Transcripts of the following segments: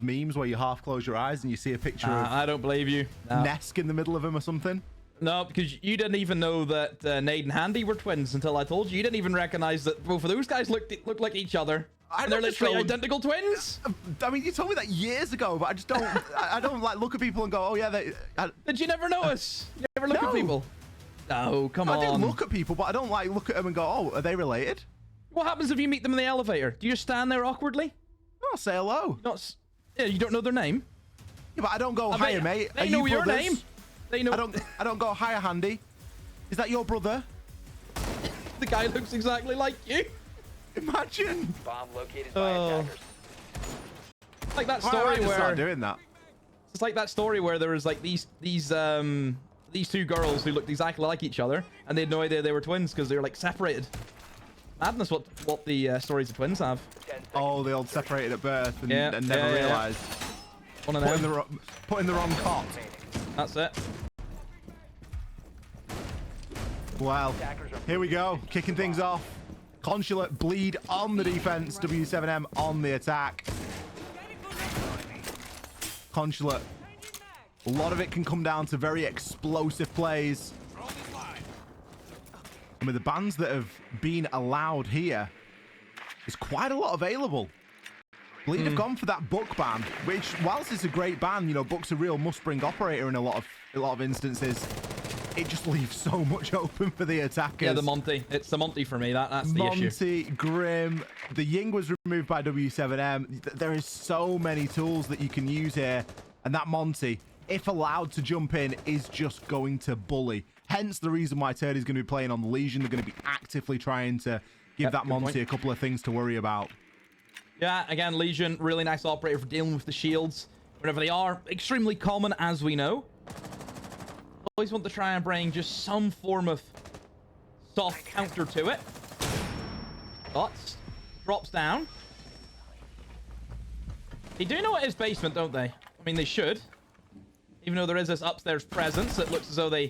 memes where you half close your eyes and you see a picture of I don't believe you. No. Nesk in the middle of him or something? No, because you didn't even know that Nade and Handy were twins until I told you. You didn't even recognize that both of those guys looked like each other. And they're literally identical twins. I mean, you told me that years ago, but I just don't. I don't like look at people and go, "Oh yeah." Did you never notice? You never look at people. No, come on. I didn't look at people, but I don't like look at them and go, "Oh, are they related?" What happens if you meet them in the elevator? Do you just stand there awkwardly? No, say hello. Yeah, you don't know their name. Yeah, but I don't go, "Hiya, mate." They know your name. They know. I don't go, "Hiya, Handy. Is that your brother?" The guy looks exactly like you. Imagine. Bomb located by attackers. Like that story where start doing that. It's like that story where there was like these two girls who looked exactly like each other, and they had no idea they were twins because they were like separated. Madness, what the stories of twins have. Oh, they all separated at birth and never realized. One of them. Put in the wrong cot. That's it. Well, here we go, kicking things off. Consulate bleed on the defense, w7m on the attack. Consulate, a lot of it can come down to very explosive plays. And with the bans that have been allowed here, there's quite a lot available. Bleed have gone for that book ban, which, whilst it's a great ban, you know, book's a real must-bring operator in a lot of instances. It just leaves so much open for the attackers. Yeah, the Monty. It's the Monty for me. That's the issue. Monty, Grim. The Ying was removed by w7m. There is so many tools that you can use here. And that Monty, if allowed to jump in, is just going to bully. Hence the reason why Turd is going to be playing on the Legion. They're going to be actively trying to give that Monty a couple of things to worry about. Yeah, again, Legion, really nice operator for dealing with the shields. Whenever they are extremely common, as we know. Always want to try and bring just some form of soft counter to it. Dots. Drops down. They do know it is basement, don't they? I mean, they should. Even though there is this upstairs presence, it looks as though they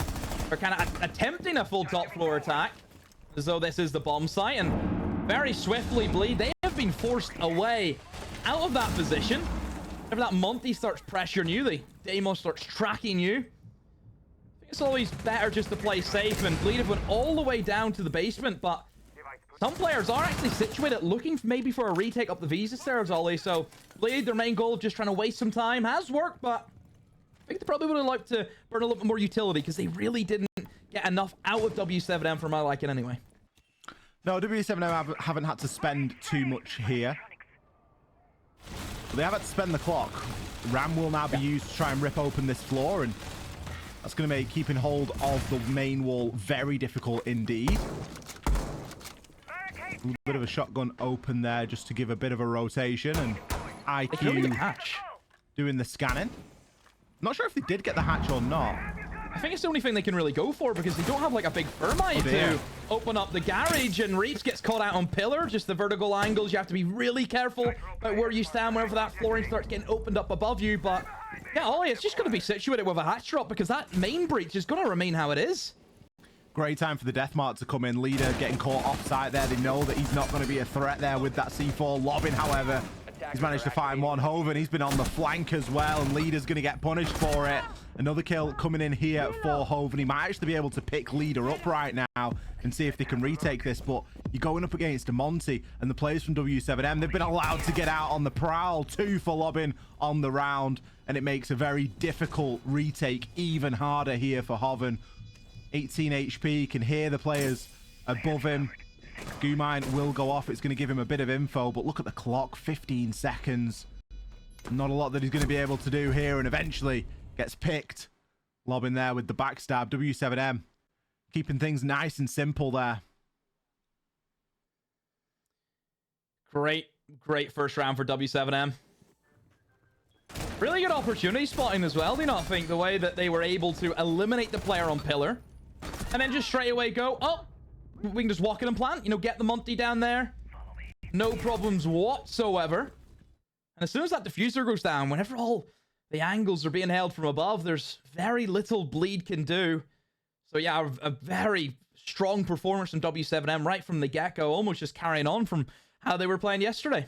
are kind of attempting a full top floor attack. As though this is the bomb site. And very swiftly, Bleed, they have been forced away out of that position. Whenever that Monty starts pressuring you, the Demo starts tracking you. It's always better just to play safe, and Bleed have went all the way down to the basement, but some players are actually situated looking maybe for a retake up the Visa stairs, Ollie. So Bleed, their main goal of just trying to waste some time has worked, but I think they probably would have liked to burn a little bit more utility because they really didn't get enough out of w7m for my liking anyway. No, w7m haven't had to spend too much here. But they have had to spend the clock. Ram will now be used to try and rip open this floor, and that's going to make keeping hold of the main wall very difficult indeed. A little bit of a shotgun open there just to give a bit of a rotation, and IQ doing the scanning. Not sure if they did get the hatch or not. I think it's the only thing they can really go for because they don't have like a big thermite to open up the garage, and Reeves gets caught out on pillar. Just the vertical angles. You have to be really careful about where you stand whenever that flooring starts getting opened up above you, but yeah, Ollie, it's just going to be situated with a hatch drop because that main breach is going to remain how it is. Great time for the Death Mark to come in. Leader getting caught off-site there. They know that he's not going to be a threat there with that C4. Lobbing, however, he's managed to find one. Hoven, he's been on the flank as well, and Leader's going to get punished for it. Another kill coming in here for Hoven. He might actually be able to pick Leader up right now and see if they can retake this, but you're going up against a Monty, and the players from w7m, they've been allowed to get out on the prowl. 2 for lobbing on the round, and it makes a very difficult retake even harder here for Hoven. 18 HP, can hear the players above him. Gumine will go off. It's going to give him a bit of info, but look at the clock, 15 seconds. Not a lot that he's going to be able to do here, and eventually gets picked. Lobbing there with the backstab. w7m keeping things nice and simple there. Great first round for w7m. Really good opportunity spotting as well. Do you not think the way that they were able to eliminate the player on pillar and then just straight away go, oh, we can just walk in and plant, you know, get the Monty down there. No problems whatsoever. And as soon as that diffuser goes down, whenever all the angles are being held from above, there's very little Bleed can do. So yeah, a very strong performance from w7m right from the get-go, almost just carrying on from how they were playing yesterday.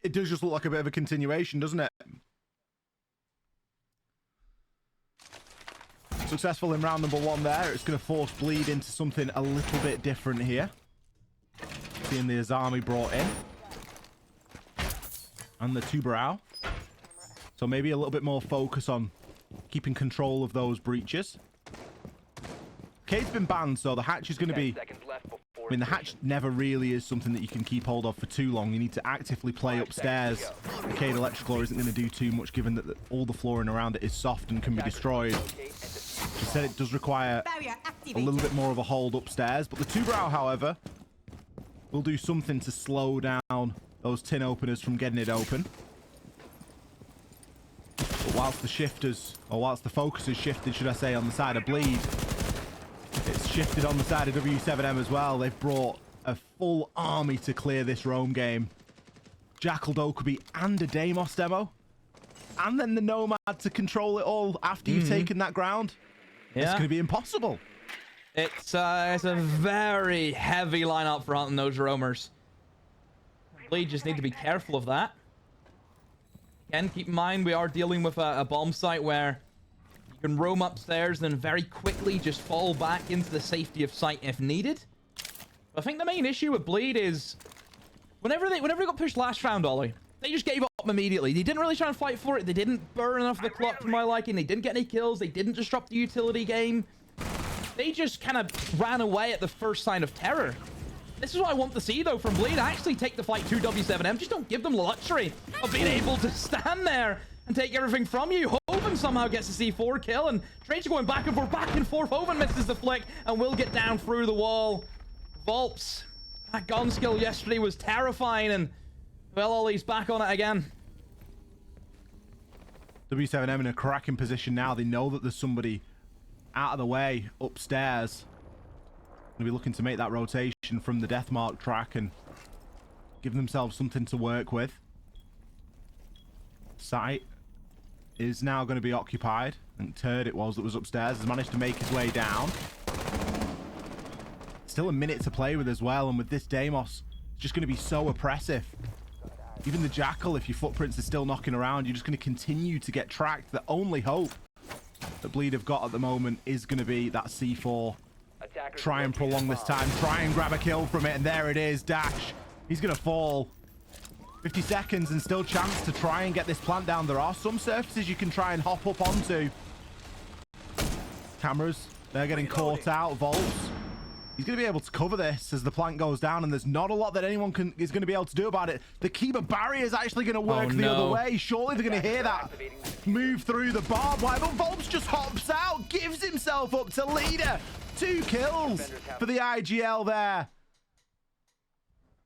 It does just look like a bit of a continuation, doesn't it? Successful in round number 1 there. It's going to force Bleed into something a little bit different here. Seeing the Azami brought in. And the Tubarao. So maybe a little bit more focus on keeping control of those breaches. Cade's been banned, so the hatch is going to be... I mean, the hatch never really is something that you can keep hold of for too long. You need to actively play upstairs. The Cade Electrical isn't going to do too much, given that all the flooring around it is soft and can be destroyed. She said it does require a little bit more of a hold upstairs. But the Tubarao, however, will do something to slow down those tin openers from getting it open. But whilst the shifters, or whilst the focus is shifted, should I say, on the side of Bleed, it's shifted on the side of w7m as well. They've brought a full army to clear this roam game. Jackal, Dokubi, and a Deimos demo. And then the Nomad to control it all after you've taken that ground. Yeah. It's going to be impossible. It's a very heavy lineup for hunting those roamers. Bleed just need to be careful of that. Again, keep in mind we are dealing with a bomb site where you can roam upstairs and then very quickly just fall back into the safety of sight if needed. But I think the main issue with Bleed is whenever they got pushed last round, Ollie, they just gave up immediately. They didn't really try and fight for it. They didn't burn enough of the clock for my liking. They didn't get any kills. They didn't disrupt the utility game. They just kind of ran away at the first sign of terror. This is what I want to see, though, from Bleed. Actually take the fight to w7m. Just don't give them the luxury of being able to stand there and take everything from you. Hoven somehow gets a C4 kill, and Tracer going back and forth. Hoven misses the flick and will get down through the wall. Volps, that gun skill yesterday was terrifying, and well, Ollie's back on it again. w7m in a cracking position now. They know that there's somebody out of the way upstairs. Going to be looking to make that rotation from the Deathmark track and give themselves something to work with. Site is now going to be occupied. I think Turd it was that was upstairs has managed to make his way down. Still a minute to play with as well, and with this Deimos, it's just going to be so oppressive. Even the Jackal, if your footprints are still knocking around, you're just going to continue to get tracked. The only hope that Bleed have got at the moment is going to be that C4. Try and prolong this time. Try and grab a kill from it, and there it is. Dash. He's going to fall. 50 seconds and still chance to try and get this plant down. There are some surfaces you can try and hop up onto. Cameras, they're getting caught out. Volts. He's going to be able to cover this as the plant goes down, and there's not a lot that anyone is going to be able to do about it. The Kiba barrier is actually going to work the other way. Surely they're going to hear that move through the barbed wire, but Volps just hops out, gives himself up to leader. 2 kills for the IGL there.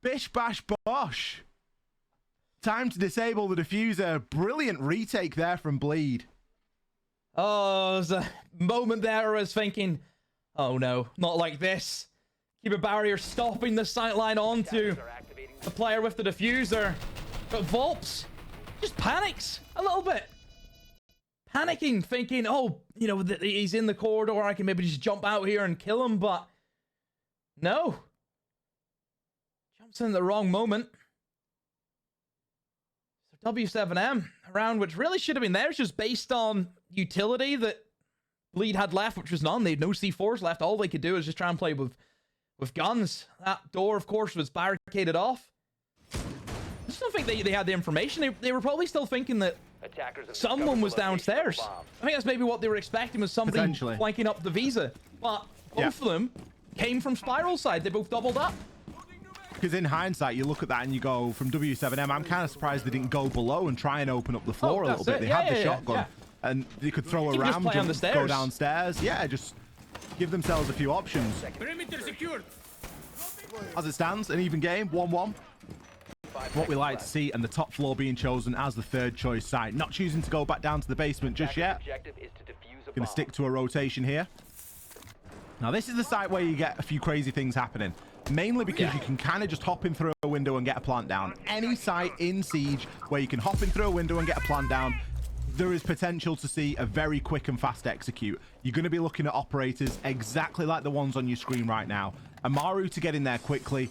Bish bash bosh. Time to disable the diffuser. Brilliant retake there from Bleed. Oh, there's a moment there I was thinking, oh no, not like this. Keep a barrier stopping the sightline onto the player with the diffuser. But Volps just panics a little bit. Panicking, thinking, oh, you know, he's in the corridor. I can maybe just jump out here and kill him, but no. Jumps in the wrong moment. So w7m, a round which really should have been theirs, just based on utility that Bleed had left, which was none. They had no C4s left. All they could do is just try and play with guns. That door, of course, was barricaded off. I just don't think they had the information. They were probably still thinking that someone was downstairs. I think that's maybe what they were expecting, was somebody flanking up the Visa. But both of them came from Spiral side. They both doubled up. Because in hindsight, you look at that and you go, from w7m, I'm kind of surprised they didn't go below and try and open up the floor a little bit. They had the shotgun. And they could throw a ram, go downstairs. Yeah, just give themselves a few options. Perimeter secured. As it stands, an even game, 1-1. What we like to see, and the top floor being chosen as the third choice site. Not choosing to go back down to the basement just yet. Going to stick to a rotation here. Now, this is the site where you get a few crazy things happening. Mainly because you can kind of just hop in through a window and get a plant down. Any site in Siege where you can hop in through a window and get a plant down, there is potential to see a very quick and fast execute. You're going to be looking at operators exactly like the ones on your screen right now. Amaru to get in there quickly.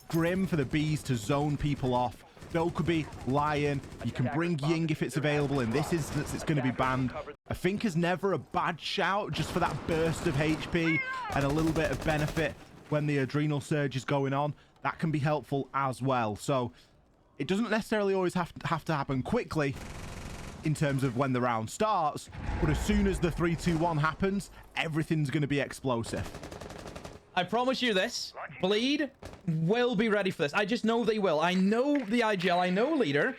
Grim for the Bees to zone people off. Dokubi, Lion. You can bring Ying if it's available. In this instance, it's going to be banned. I think is never a bad shout, just for that burst of HP and a little bit of benefit when the adrenal surge is going on. That can be helpful as well. So it doesn't necessarily always have to happen quickly in terms of when the round starts, but as soon as the 3-2-1 happens, everything's going to be explosive. I promise you this, Bleed will be ready for this. I just know they will. I know the IGL, I know Leader.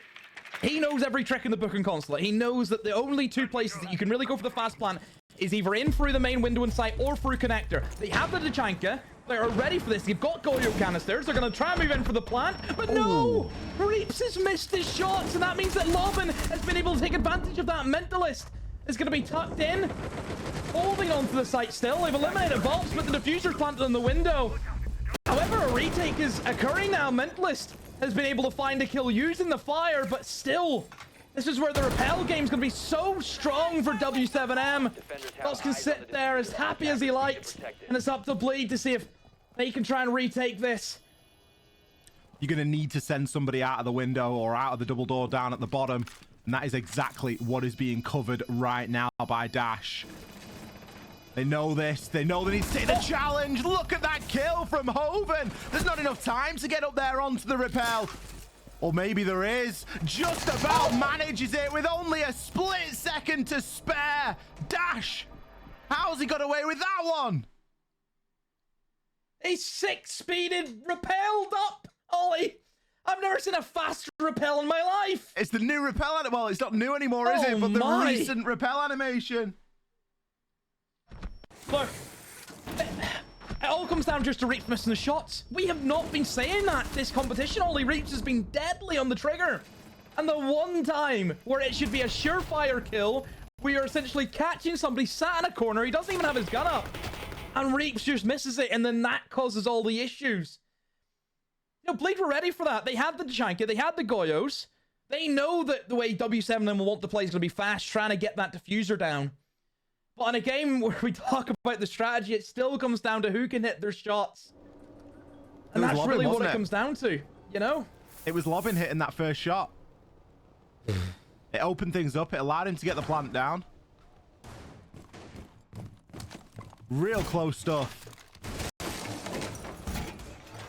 He knows every trick in the book and Consulate. He knows that the only two places that you can really go for the fast plant is either in through the main window and sight or through connector. They have the Tachanka. They're ready for this. You've got Goyo canisters. They're going to try and move in for the plant. But no! Reaps has missed his shots, and that means that Lobin has been able to take advantage of that. Mentalist is going to be tucked in, holding on to the site still. They've eliminated Volts, but the diffuser's planted in the window. However, a retake is occurring now. Mentalist has been able to find a kill using the fire, but still, this is where the repel game's going to be so strong for w7m. Dots can sit there as happy as he likes, and it's up to Bleed to see if they can try and retake this. You're going to need to send somebody out of the window or out of the double door down at the bottom, and that is exactly what is being covered right now by Dash. They know this. They know they need to take the challenge. Look at that kill from Hoven. There's not enough time to get up there onto the repel. Or maybe there is. Just about manages it with only a split second to spare. Dash. How's he got away with that one? He's 6-speeded, repelled up, Ollie. I've never seen a faster repel in my life. It's the new repel animation. Well, it's not new anymore, is it? But the recent repel animation. Look, it all comes down just to Reaps missing the shots. We have not been saying that this competition. Ollie Reaps has been deadly on the trigger. And the one time where it should be a surefire kill, we are essentially catching somebody sat in a corner. He doesn't even have his gun up. And Reaps just misses it, and then that causes all the issues. You know, Bleed were ready for that. They had the Tachanka, they had the Goyos. They know that the way w7m will want to play is going to be fast, trying to get that diffuser down. But in a game where we talk about the strategy, it still comes down to who can hit their shots. And that's Lobin, really what it comes down to, you know? It was Lobin hitting that first shot. It opened things up. It allowed him to get the plant down. Real close stuff.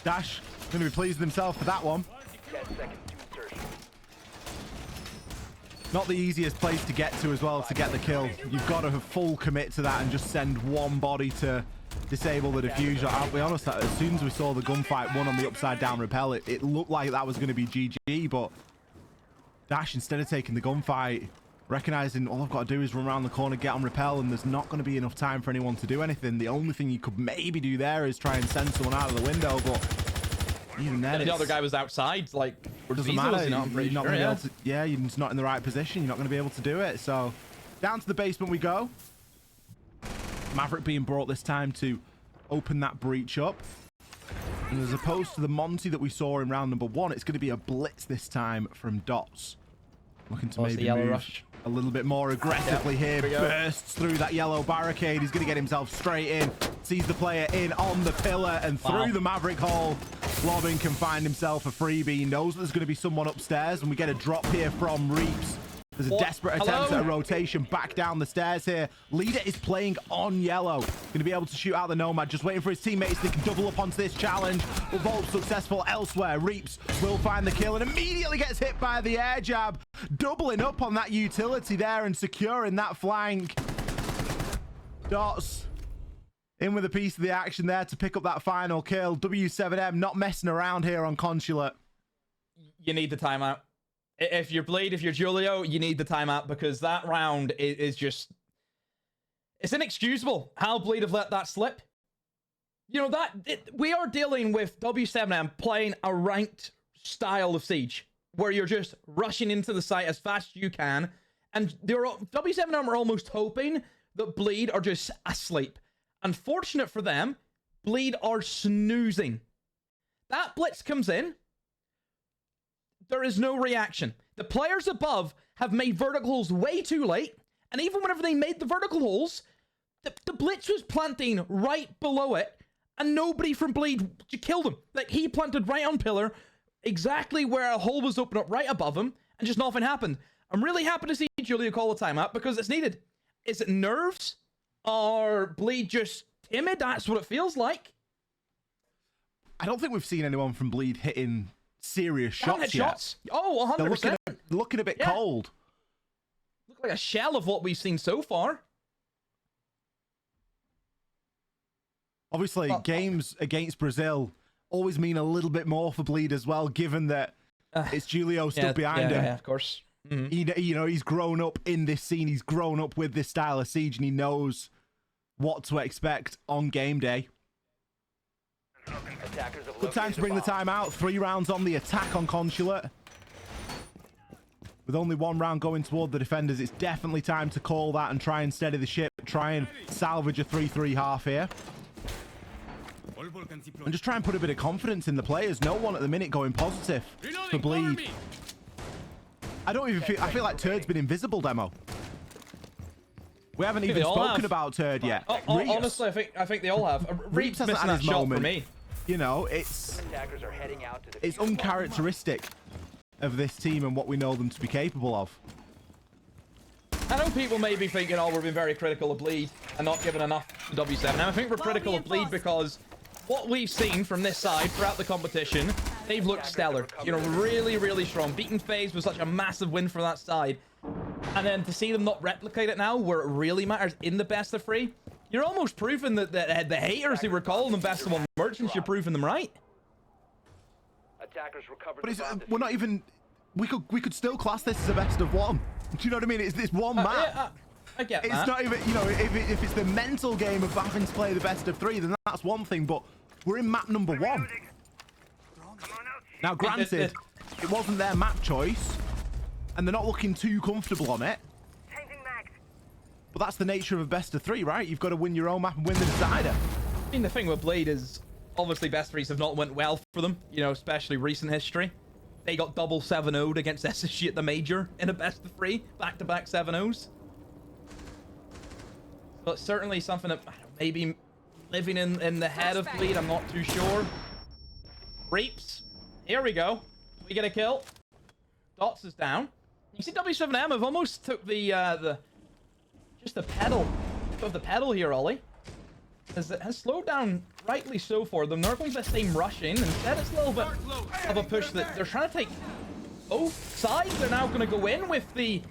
Dash going to be pleased with himself for that one. Not the easiest place to get to as well to get the kill. You've got to have full commit to that and just send one body to disable the diffuser. I'll be honest, as soon as we saw the gunfight one on the upside down repel, it looked like that was going to be GG, but Dash, instead of taking the gunfight, recognizing all I've got to do is run around the corner, get on repel, and there's not going to be enough time for anyone to do anything. The only thing you could maybe do there is try and send someone out of the window, but even then, the other guy was outside, like, it doesn't matter. You're not going to be able to, yeah, you're just not in the right position. You're not going to be able to do it. So down to the basement we go. Maverick being brought this time to open that breach up. And as opposed to the Monty that we saw in round number 1, it's going to be a blitz this time from Dots. Looking to maybe move a little bit more aggressively here. Bursts through that yellow barricade. He's going to get himself straight in. Sees the player in on the pillar and through the Maverick hole. Lobin can find himself a freebie. He knows that there's going to be someone upstairs, and we get a drop here from Reaps. There's a desperate attempt at a rotation back down the stairs here. Leader is playing on yellow. Going to be able to shoot out the Nomad, just waiting for his teammates to double up onto this challenge. Revolt successful elsewhere. Reaps will find the kill and immediately gets hit by the air jab. Doubling up on that utility there and securing that flank. Dots in with a piece of the action there to pick up that final kill. w7m not messing around here on Consulate. You need the timeout. If you're Bleed, if you're Julio, you need the timeout, because that round is just... It's inexcusable how Bleed have let that slip. You know, we are dealing with w7m playing a ranked style of Siege, where you're just rushing into the site as fast as you can, and w7m are almost hoping that Bleed are just asleep. Unfortunate for them, Bleed are snoozing. That blitz comes in. There is no reaction. The players above have made vertical holes way too late. And even whenever they made the vertical holes, the blitz was planting right below it. And nobody from Bleed killed him. Like, he planted right on pillar. exactly where a hole was open up right above him, and just nothing happened. I'm really happy to see Julio call a timeout because it's needed. Is it nerves? Or Bleed just timid? That's what it feels like. I don't think we've seen anyone from Bleed hitting serious shots yet. Oh, 100%. They're looking a bit cold. Look like a shell of what we've seen so far. Obviously, games against Brazil always mean a little bit more for Bleed as well, given that it's Julio stood behind him. Yeah, of course. Mm-hmm. You know, he's grown up in this scene. He's grown up with this style of Siege, and he knows what to expect on game day. Good time to bring the time out. 3 rounds on the attack on Consulate. With only 1 round going toward the defenders, it's definitely time to call that and try and steady the ship. Try and salvage a 3-3 half here. And just try and put a bit of confidence in the players. No one at the minute going positive for Bleed. I don't even feel... I feel like Turd's been invisible, Demo. We haven't even spoken about Turd yet. Honestly, I think they all have. Reeps hasn't had his moment. For me. You know, it's uncharacteristic of this team and what we know them to be capable of. I know people may be thinking, oh, we're being very critical of Bleed and not giving enough to w7m. I think we're critical of Bleed because what we've seen from this side throughout the competition, they've looked stellar. You know, really, really strong. Beating FaZe was such a massive win for that side. And then to see them not replicate it now, where it really matters in the best of 3, you're almost proving that the haters who were calling them best of 1 merchants, you're proving them right. But we're not even... We could still class this as a best of 1. Do you know what I mean? It's this one map. Yeah, I get that. It's not even, you know, if it's the mental game of having to play the best of 3, then that's one thing. But we're in map number 1. Now, granted, it wasn't their map choice, and they're not looking too comfortable on it. But that's the nature of a best of 3, right? You've got to win your own map and win the decider. I mean, the thing with Blade is, obviously, best 3s have not went well for them. You know, especially recent history. They got double 7-0'd against SSG at the Major in a best of 3, back-to-back 7-0s. So it's certainly something that maybe living in the head of Bleed, I'm not too sure. Reaps. Here we go. We get a kill. Dots is down. You see w7m have almost took just the pedal of the pedal here, Ollie. As it has slowed down rightly so for them. They're going for the same rush in. Instead, it's a little bit of a push that they're trying to take both sides. They're now going to go in with the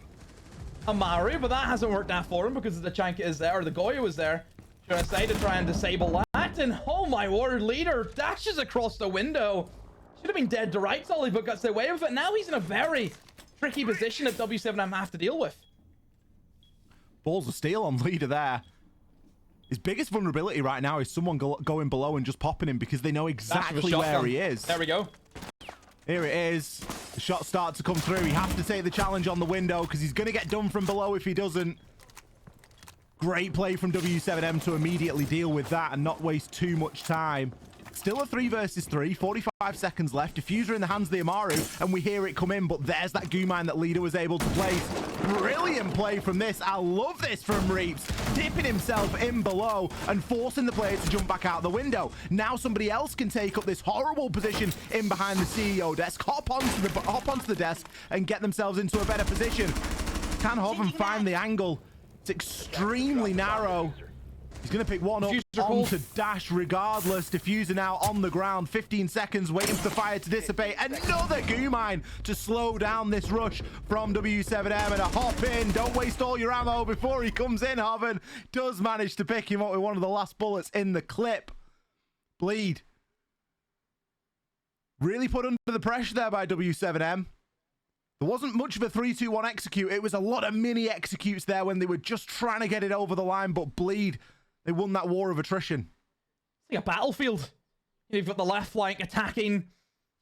Amaru, but that hasn't worked out for them because the Chanka is there, or the Goya was there. Should I say, to try and disable that? And oh my word, Leader dashes across the window. Should have been dead to rights, Ollie, but got away with it. Now he's in a very tricky position that w7m have to deal with. Balls of steel on Leader there. His biggest vulnerability right now is someone going below and just popping him because they know exactly where he is. There we go. Here it is. The shots start to come through. He has to take the challenge on the window because he's going to get done from below if he doesn't. Great play from w7m to immediately deal with that and not waste too much time. Still a 3 versus 3, 45 seconds left. Diffuser in the hands of the Amaru, and we hear it come in, but there's that goo mine that Leader was able to place. Brilliant play from this. I love this from Reeps. Dipping himself in below and forcing the player to jump back out the window. Now somebody else can take up this horrible position in behind the CEO desk, hop onto the desk and get themselves into a better position. Can Hoven find the angle? It's extremely narrow. He's going to pick one up onto Dash regardless. Diffuser now on the ground. 15 seconds waiting for the fire to dissipate. Another goo mine to slow down this rush from w7m. And a hop in. Don't waste all your ammo before he comes in. Hoven does manage to pick him up with one of the last bullets in the clip. Bleed. Really put under the pressure there by w7m. There wasn't much of a 3-2-1 execute. It was a lot of mini executes there when they were just trying to get it over the line. But Bleed, they won that war of attrition. It's like a battlefield. You've got the left flank attacking.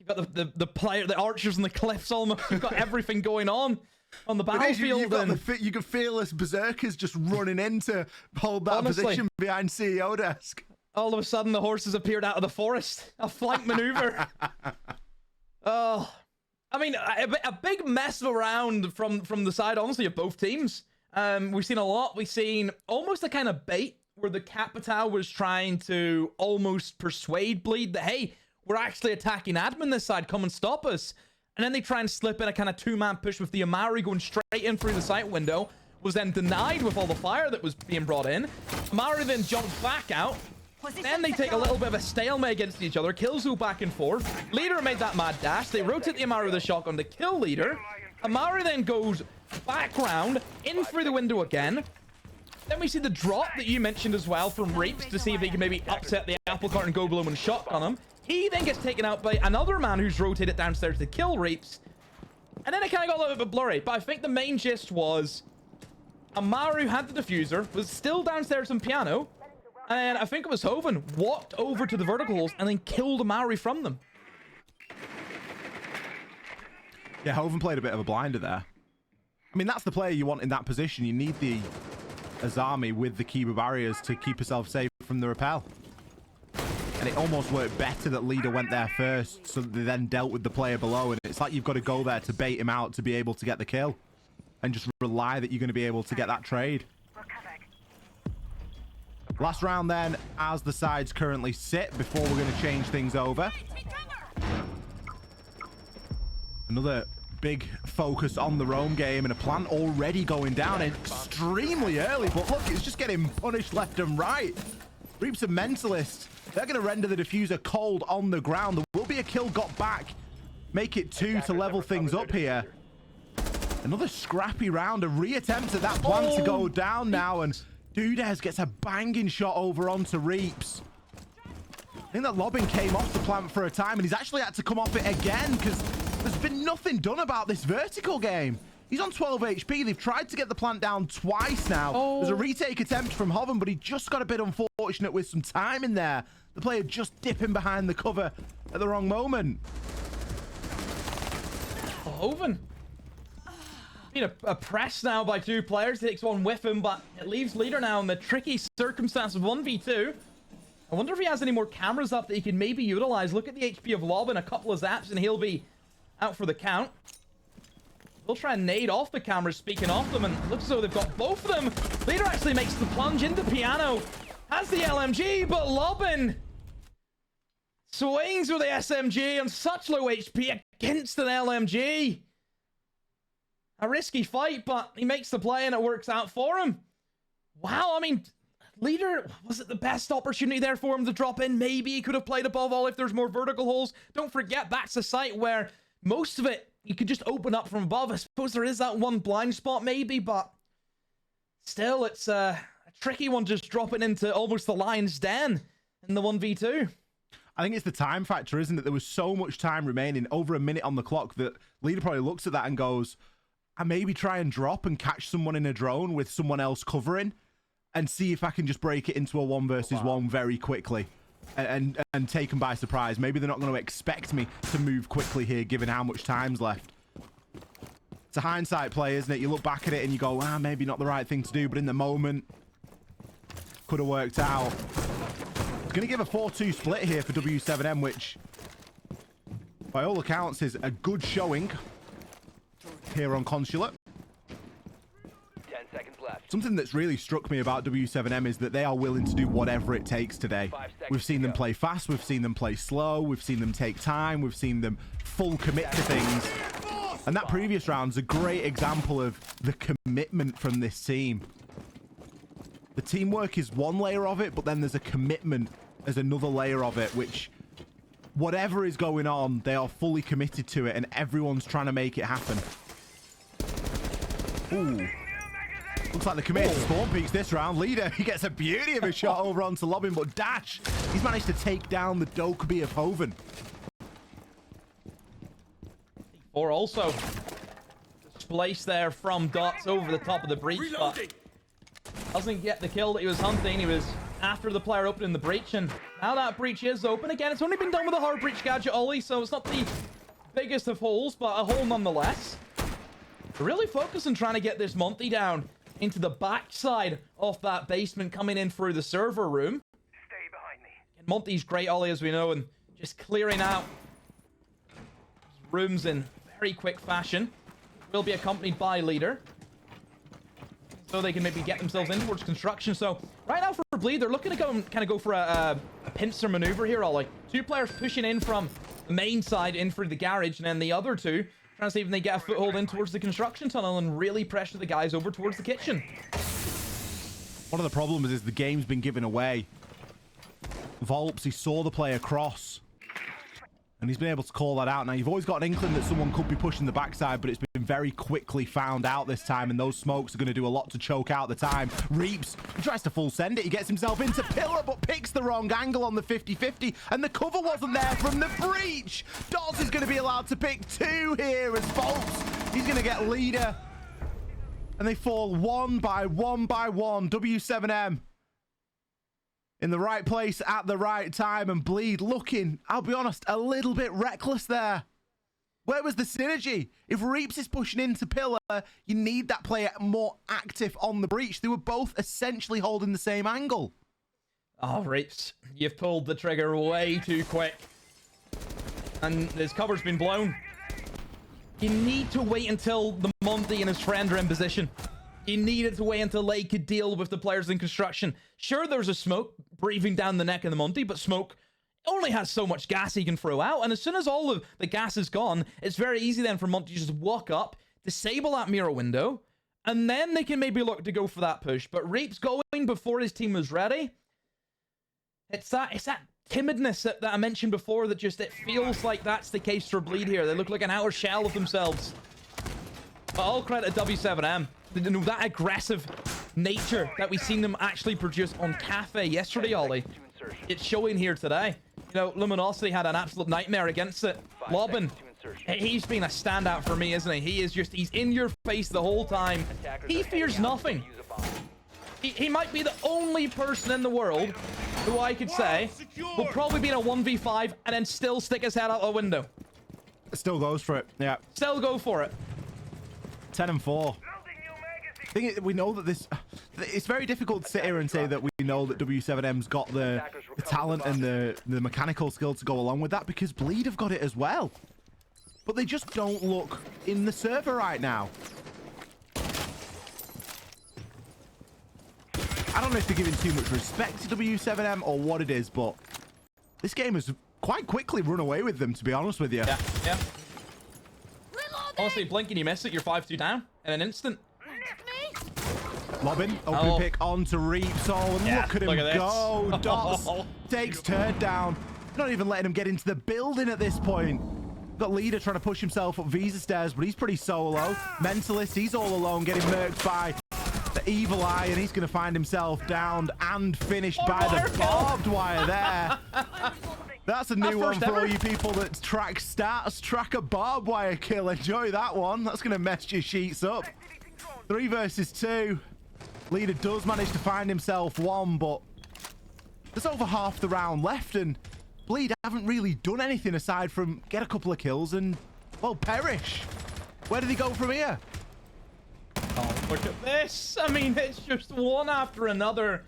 You've got the archers and the cliffs almost. You've got everything going on the battlefield. You can feel us berserkers just running in to hold that position behind CEO desk. All of a sudden, the horses appeared out of the forest. A flank maneuver. Oh, I mean, a big mess around from the side, honestly, of both teams. We've seen a lot. We've seen almost a kind of bait where the Capitao was trying to almost persuade Bleed that, hey, we're actually attacking admin this side. Come and stop us. And then they try and slip in a kind of two-man push with the Amari going straight in through the site window. Was then denied with all the fire that was being brought in. Amari then jumps back out. Then they take a little bit of a stalemate against each other. Killzoo back and forth. Leader made that mad dash. They rotate the Amari with a shotgun to kill Leader. Amari then goes back round, in through the window again. Then we see the drop that you mentioned as well from Reaps to see if they can maybe upset the apple cart and go below and shotgun him. He then gets taken out by another man who's rotated downstairs to kill Reaps. And then it kind of got a little bit blurry. But I think the main gist was Amaru had the diffuser, was still downstairs on piano. And I think it was Hoven walked over to the vertical holes and then killed Amaru from them. Yeah, Hoven played a bit of a blinder there. I mean, that's the player you want in that position. You need the Azami with the Kiba barriers to keep yourself safe from the rappel. And it almost worked better that Leader went there first, so that they then dealt with the player below. And it's like you've got to go there to bait him out to be able to get the kill. And just rely that you're going to be able to get that trade. Last round then, as the sides currently sit, before we're going to change things over. Another big focus on the roam game, and a plant already going down extremely early. But look, it's just getting punished left and right. Reaps and Mentalist, they're going to render the diffuser cold on the ground. There will be a kill got back. Make it 2 to level things up here. Another scrappy round, a reattempt at that plant to go down now, and Dudez gets a banging shot over onto Reaps. I think that lobbing came off the plant for a time, and he's actually had to come off it again because there's been nothing done about this vertical game. He's on 12 HP. They've tried to get the plant down twice now. There's a retake attempt from Hoven, but he just got a bit unfortunate with some time in there. The player just dipping behind the cover at the wrong moment. Hoven. Being a press now by two players. Takes one with him, but it leaves Leader now in the tricky circumstance of 1v2. I wonder if he has any more cameras up that he can maybe utilize. Look at the HP of Lob and a couple of zaps, and he'll be out for the count. They'll try and nade off the cameras, speaking off them, and it looks as though they've got both of them. Leader actually makes the plunge into piano. Has the LMG, but Lobbin swings with the SMG on such low HP against an LMG. A risky fight, but he makes the play and it works out for him. Wow, I mean, Leader, was it the best opportunity there for him to drop in? Maybe he could have played above all if there's more vertical holes. Don't forget, that's a site where most of it, you could just open up from above. I suppose there is that one blind spot maybe, but still, it's a tricky one just dropping into almost the lion's den in the 1v2. I think it's the time factor, isn't it? There was so much time remaining, over a minute on the clock, that Leader probably looks at that and goes, I maybe try and drop and catch someone in a drone with someone else covering and see if I can just break it into a 1 versus 1 very quickly and take them by surprise. Maybe they're not going to expect me to move quickly here, given how much time's left. It's a hindsight play, isn't it? You look back at it and you go, maybe not the right thing to do, but in the moment, could have worked out. It's going to give a 4-2 split here for w7m, which, by all accounts, is a good showing here on Consulate. 10 seconds left. Something that's really struck me about w7m is that they are willing to do whatever it takes today. We've seen them play fast, we've seen them play slow, we've seen them take time, we've seen them full commit to things. And that previous round's a great example of the commitment from this team. The teamwork is one layer of it, but then there's a commitment as another layer of it, which, whatever is going on, they are fully committed to it, and everyone's trying to make it happen. Ooh. Looks like the commit to spawn peaks this round. Leader, he gets a beauty of a shot over onto Lobbin, but Dash, he's managed to take down the Dokkaebi of Hoven. Or also displaced there from Dots over the top of the breach, but doesn't get the kill that he was hunting. He was after the player opening the breach, and now that breach is open again. It's only been done with a hard breach gadget, Ollie, so it's not the biggest of holes, but a hole nonetheless. Really focus on trying to get this Monty down into the backside of that basement, coming in through the server room. Stay behind me. And Monty's great, Ollie, as we know, and just clearing out rooms in very quick fashion. Will be accompanied by Leader, so they can maybe get themselves in towards construction. So right now for Bleed, they're looking to go for a pincer maneuver here, Ollie. 2 players pushing in from the main side in through the garage, and then the other 2 trying to see if they get a foothold in towards the construction tunnel and really pressure the guys over towards the kitchen. One of the problems is the game's been given away. Volps, he saw the player cross, and he's been able to call that out. Now, you've always got an inkling that someone could be pushing the backside, but it's been very quickly found out this time, and those smokes are going to do a lot to choke out the time. Reaps, he tries to full send it. He gets himself into pillar, but picks the wrong angle on the 50-50, and the cover wasn't there from the breach. Doz is going to be allowed to pick 2 here as Volps. He's going to get leader, and they fall one by one by one. W7M in the right place at the right time, and Bleed looking, I'll be honest, a little bit reckless there. Where was the synergy? If Reaps is pushing into pillar, you need that player more active on the breach. They were both essentially holding the same angle. Oh, Reaps, you've pulled the trigger way too quick. And his cover's been blown. You need to wait until the Monty and his friend are in position. You needed to wait until they could deal with the players in construction. Sure, there's a smoke breathing down the neck of the Monty, but smoke only has so much gas he can throw out. And as soon as all of the gas is gone, it's very easy then for Monty to just walk up, disable that mirror window, and then they can maybe look to go for that push. But Reaps going before his team was ready. It's that timidness that I mentioned before that just, it feels like that's the case for Bleed here. They look like an outer shell of themselves. But all credit to W7M. You know, that aggressive nature that we've seen them actually produce on Cafe yesterday, Ollie. It's showing here today. You know, Luminosity had an absolute nightmare against it. Lobbin, he's been a standout for me, isn't he? He is just, he's in your face the whole time. He fears nothing. He might be the only person in the world who I could say will probably be in a 1v5 and then still stick his head out the window. Still goes for it, yeah. Still go for it. 10 and 4. We know that this... It's very difficult to sit here and say that we know that W7M's got the talent and the mechanical skill to go along with that, because Bleed have got it as well. But they just don't look in the server right now. I don't know if they're giving too much respect to W7M or what it is, but this game has quite quickly run away with them, to be honest with you. Yeah. Honestly, blink and you miss it, you're 5-2 down in an instant. Lobbin, open pick on to Reaps. Oh, and Yeah, look at him go. Dots takes turd down. Not even letting him get into the building at this point. Got Leader trying to push himself up Visa stairs, but he's pretty solo. Mentalist, he's all alone, getting murked by the Evil Eye, and he's going to find himself downed and finished by the barbed wire there. That's a new one for all you people that track stats. Track a barbed wire kill. Enjoy that one. That's going to mess your sheets up. 3 versus 2. Leader does manage to find himself one, but there's over half the round left, and Bleed haven't really done anything aside from get a couple of kills and, well, perish. Where do they go from here? Oh, look at this. I mean, it's just one after another.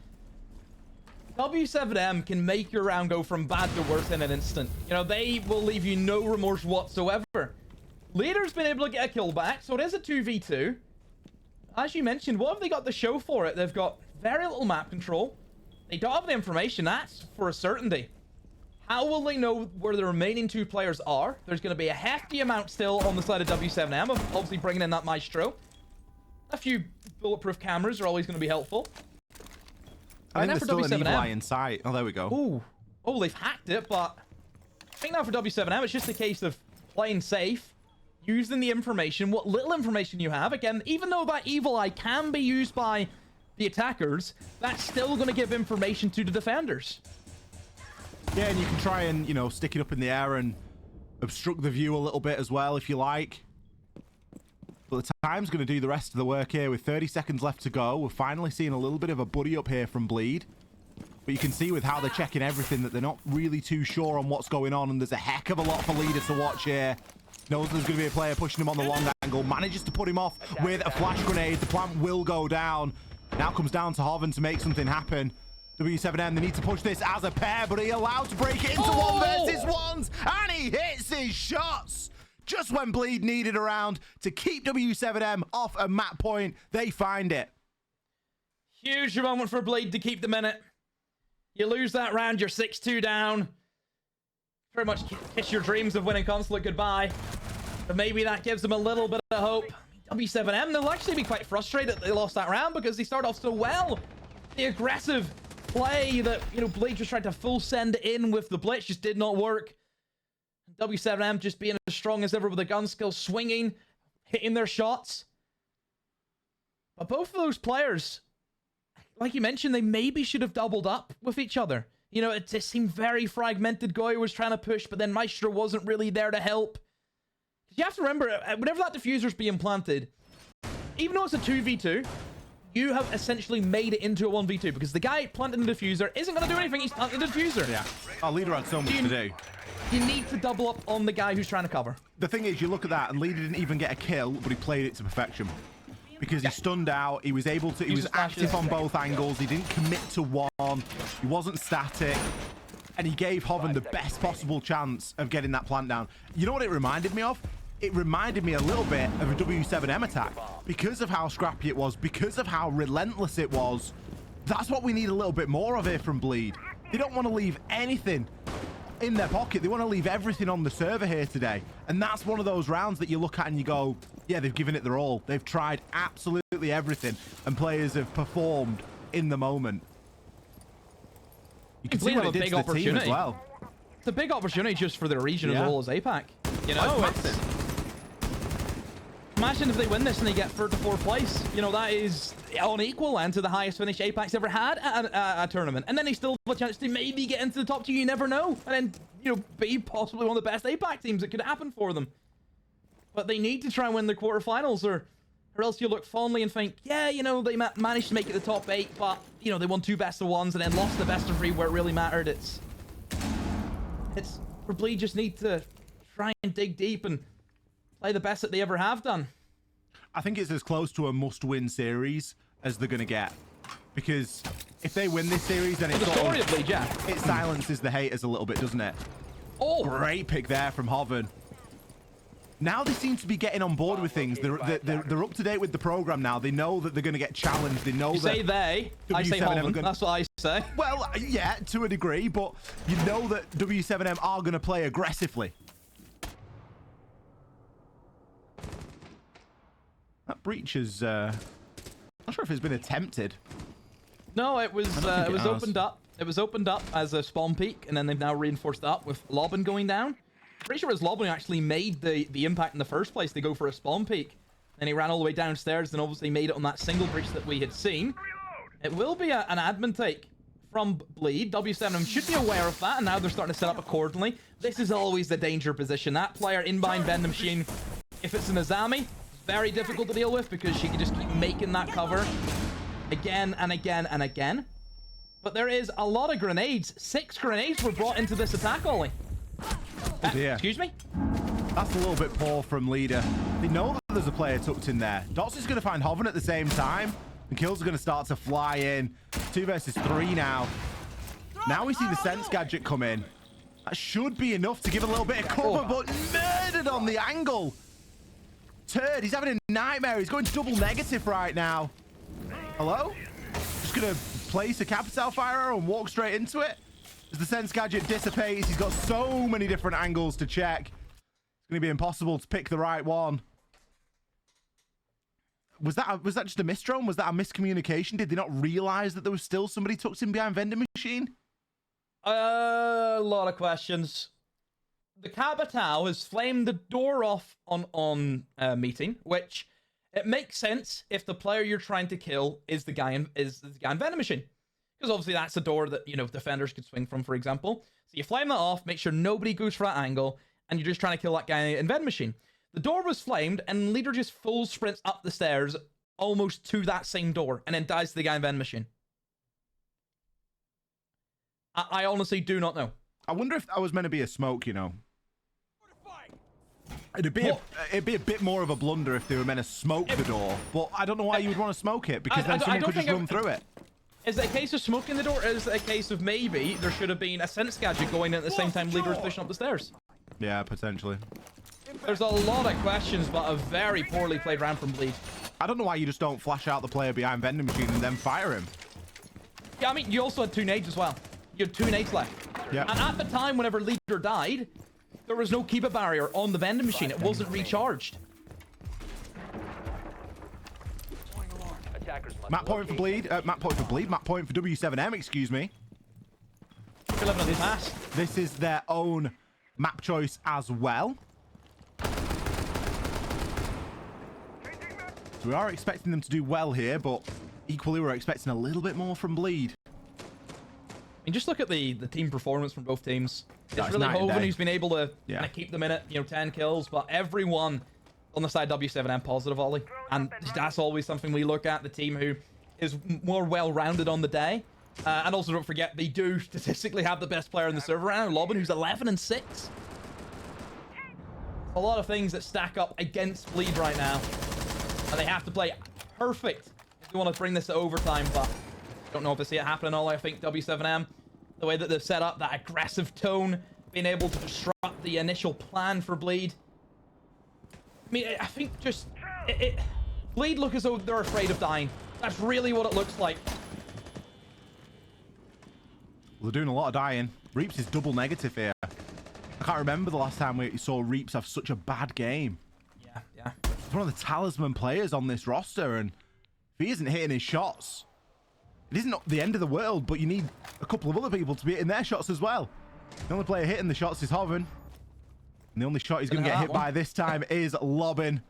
W7M can make your round go from bad to worse in an instant. You know, they will leave you no remorse whatsoever. Leader's been able to get a kill back, so it is a 2v2. As you mentioned, what have they got to show for it? They've got very little map control. They don't have the information, that's for a certainty. How will they know where the remaining 2 players are? There's going to be a hefty amount still on the side of W7M, of obviously bringing in that Maestro. A few bulletproof cameras are always going to be helpful. I think there's still an Evil Eye in sight. Oh, there we go. Ooh. Oh, they've hacked it, but I think now for W7M, it's just a case of playing safe, using the information, what little information you have. Again, even though that Evil Eye can be used by the attackers, that's still going to give information to the defenders. Yeah, and you can try and, you know, stick it up in the air and obstruct the view a little bit as well, if you like. But the time's going to do the rest of the work here with 30 seconds left to go. We're finally seeing a little bit of a buddy up here from Bleed. But you can see with how they're checking everything that they're not really too sure on what's going on, and there's a heck of a lot for Leader to watch here. Knows there's going to be a player pushing him on the long angle. Manages to put him off with a flash grenade. The plant will go down. Now comes down to Hoven to make something happen. W7M, they need to push this as a pair, but he allowed to break it into 1 versus 1s, and he hits his shots. Just when Bleed needed a round to keep W7M off a map point, they find it. Huge moment for Bleed to keep the minute. You lose that round, you're 6-2 down. very much kiss your dreams of winning Consulate goodbye. But maybe that gives them a little bit of hope. W7M, they'll actually be quite frustrated that they lost that round because they started off so well. The aggressive play that, you know, Bleed just tried to full send in with the blitz just did not work. W7M just being as strong as ever with the gun skill, swinging, hitting their shots. But both of those players, like you mentioned, they maybe should have doubled up with each other. You know, it just seemed very fragmented. Goy was trying to push, but then Maestro wasn't really there to help. You have to remember, whenever that diffuser's being planted, even though it's a 2v2, you have essentially made it into a 1v2 because the guy planting the diffuser isn't going to do anything. He's planting the diffuser. Yeah. Our leader had so much to do. You need to double up on the guy who's trying to cover. The thing is, you look at that, and Leader didn't even get a kill, but he played it to perfection. Because he stunned out, he was able to, he was active on both angles, he didn't commit to one, he wasn't static, and he gave Hoven the best possible chance of getting that plant down. You know what it reminded me of? It reminded me a little bit of a w7m attack. Because of how scrappy it was, because of how relentless it was. That's what we need a little bit more of here from Bleed. They don't want to leave anything in their pocket. They want to leave everything on the server here today. And that's one of those rounds that you look at and you go, yeah, they've given it their all. They've tried absolutely everything, and players have performed in the moment. You can see what it did to the team as well. It's a big opportunity just for the region as well as APAC. You know, imagine if they win this and they get third to fourth place. You know, that is on equal and to the highest finish APAC's ever had at a tournament. And then they still have a chance to maybe get into the top two. You never know. And then, you know, be possibly one of the best APAC teams that could happen for them. But they need to try and win the quarterfinals, or else you look fondly and think, yeah, you know, they managed to make it the top 8, but, you know, they won 2 best of 1s and then lost the best of 3 where it really mattered. It's where Bleed just need to try and dig deep and play the best that they ever have done. I think it's as close to a must-win series as they're going to get. Because if they win this series, then it silences the haters a little bit, doesn't it? Oh! Great pick there from Hoven. Now they seem to be getting on board with things. They're up to date with the program now. They know that they're going to get challenged. They know you that... say they. I say Hoven. That's what I say. Well, yeah, to a degree, but you know that w7m are going to play aggressively. That breach is... not sure if it's been attempted. No, it was opened up. It was opened up as a spawn peak, and then they've now reinforced it up with Lobbin going down. Pretty sure it was Lobbin who actually made the impact in the first place. They go for a spawn peak. And he ran all the way downstairs and obviously made it on that single breach that we had seen. It will be an admin take from Bleed. w7m should be aware of that, and now they're starting to set up accordingly. This is always the danger position. That player in behind vending machine, if it's an Azami, it's very difficult to deal with because she can just keep making that cover again and again and again. But there is a lot of grenades. 6 grenades were brought into this attack, Ollie. Oh dear. Excuse me? That's a little bit poor from Leader. They know that there's a player tucked in there. Dots is going to find Hoven at the same time. The kills are going to start to fly in. 2 versus 3 now. Now we see the sense gadget come in. That should be enough to give a little bit of cover, but murdered on the angle. Turd, he's having a nightmare. He's going double negative right now. Hello? Just going to place a capital fire arrow and walk straight into it. As the sense gadget dissipates, he's got so many different angles to check. It's going to be impossible to pick the right one. Was that just a misdrone? Was that a miscommunication? Did they not realize that there was still somebody tucked in behind vending machine? A lot of questions. The Capital has flamed the door off on meeting, which it makes sense if the player you're trying to kill is the guy in vending machine. Because obviously that's a door that, you know, defenders could swing from, for example. So you flame that off, make sure nobody goes for that angle, and you're just trying to kill that guy in vending machine. The door was flamed, and Leader just full sprints up the stairs almost to that same door, and then dies to the guy in vending machine. I honestly do not know. I wonder if that was meant to be a smoke, you know. It'd be a bit more of a blunder if they were meant to smoke the door, but I don't know why you would want to smoke it, because then someone could just run through it. Is it a case of smoking the door, or is it a case of maybe there should have been a sense gadget going in at the same time Leader was pushing up the stairs? Yeah, potentially. There's a lot of questions, but a very poorly played round from Bleed. I don't know why you just don't flash out the player behind vending machine and then fire him. Yeah, I mean, you also had 2 nades as well. You had 2 nades left. Yep. And at the time, whenever Leader died, there was no keeper barrier on the vending machine. It wasn't recharged. Map point for Bleed. Map point for Bleed. Map point for W7M, excuse me. This is their own map choice as well. So we are expecting them to do well here, but equally we're expecting a little bit more from Bleed. I mean, just look at the team performance from both teams. It's really night and Hoven day. who's been able to kind of keep them in it, 10 kills, but everyone on the side W7M positive volley. And that's always something we look at, the team who is more well-rounded on the day. And also don't forget, they do statistically have the best player in the server right now, Lobin, who's 11-6. A lot of things that stack up against Bleed right now. And they have to play perfect if they want to bring this to overtime, but I don't know if I see it happening all. I think W7M, the way that they've set up that aggressive tone, being able to disrupt the initial plan for Bleed. I mean, I think just... Bleed look as though they're afraid of dying. That's really what it looks like. Well, they're doing a lot of dying. Reaps is double negative here. I can't remember the last time we saw Reaps have such a bad game. Yeah. He's one of the talisman players on this roster, and if he isn't hitting his shots, it isn't the end of the world, but you need a couple of other people to be hitting their shots as well. The only player hitting the shots is Hoven. And the only shot he's going to get hit by this time is Lobbin.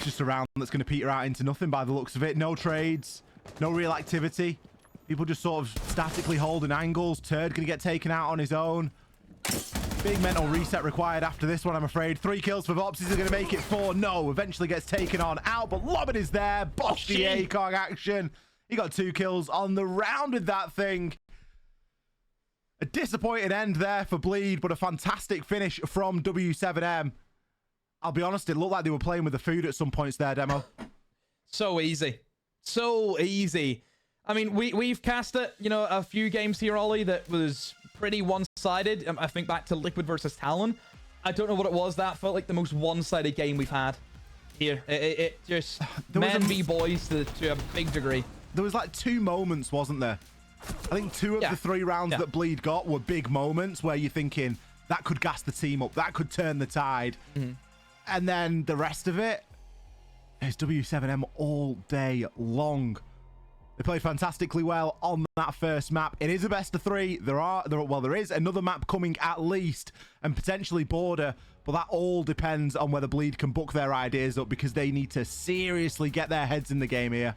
Just a round that's going to peter out into nothing by the looks of it. No trades, no real activity. People just sort of statically holding angles. Turd going to get taken out on his own. Big mental reset required after this one, I'm afraid. 3 kills for Vops. Is he going to make it 4? No. Eventually gets taken on out, but Lobbin is there. Bosh the ACOG action. He got 2 kills on the round with that thing. A disappointing end there for Bleed, but a fantastic finish from W7M. I'll be honest, it looked like they were playing with the food at some points there, Demo. So easy. So easy. I mean, we've cast it, a few games here, Ollie, that was pretty one-sided. I think back to Liquid versus Talon. I don't know what it was. That felt like the most one-sided game we've had here. It just men v boys to a big degree. There was like 2 moments, wasn't there? I think 2 of the 3 rounds that Bleed got were big moments where you're thinking that could gas the team up, that could turn the tide. And then the rest of it is W7M all day long. They played fantastically well on that first map. It is a best of 3. There is another map coming at least, and potentially Border, but that all depends on whether Bleed can book their ideas up, because they need to seriously get their heads in the game here.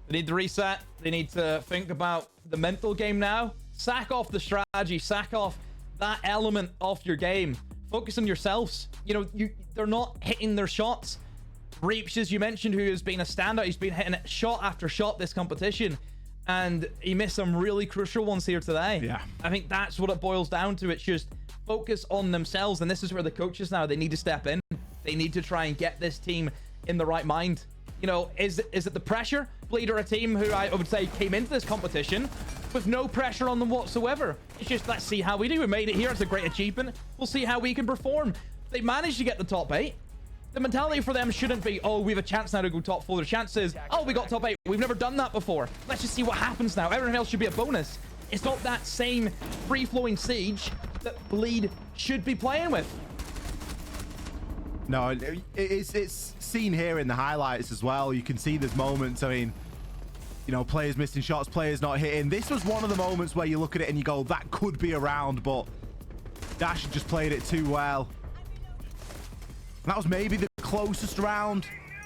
They need to reset. They need to think about the mental game now. Sack off the strategy. Sack off that element of your game. Focus on yourselves. They're not hitting their shots. Reaps, as you mentioned, who has been a standout. He's been hitting shot after shot this competition, and he missed some really crucial ones here today. Yeah, I think that's what it boils down to. It's just focus on themselves, and this is where the coaches now, they need to step in. They need to try and get this team in the right mind. Is it the pressure? Bleed are a team who I would say came into this competition with no pressure on them whatsoever. It's just, let's see how we do. We made it here. It's a great achievement. We'll see how we can perform. They managed to get the top 8. The mentality for them shouldn't be, oh, we have a chance now to go top 4. The chance is, oh, we got top 8. We've never done that before. Let's just see what happens now. Everything else should be a bonus. It's not that same free-flowing siege that Bleed should be playing with. No, it's seen here in the highlights as well. You can see there's moments, I mean, players missing shots, players not hitting. This was one of the moments where you look at it and you go, that could be a round, but Dash just played it too well. And that was maybe the closest round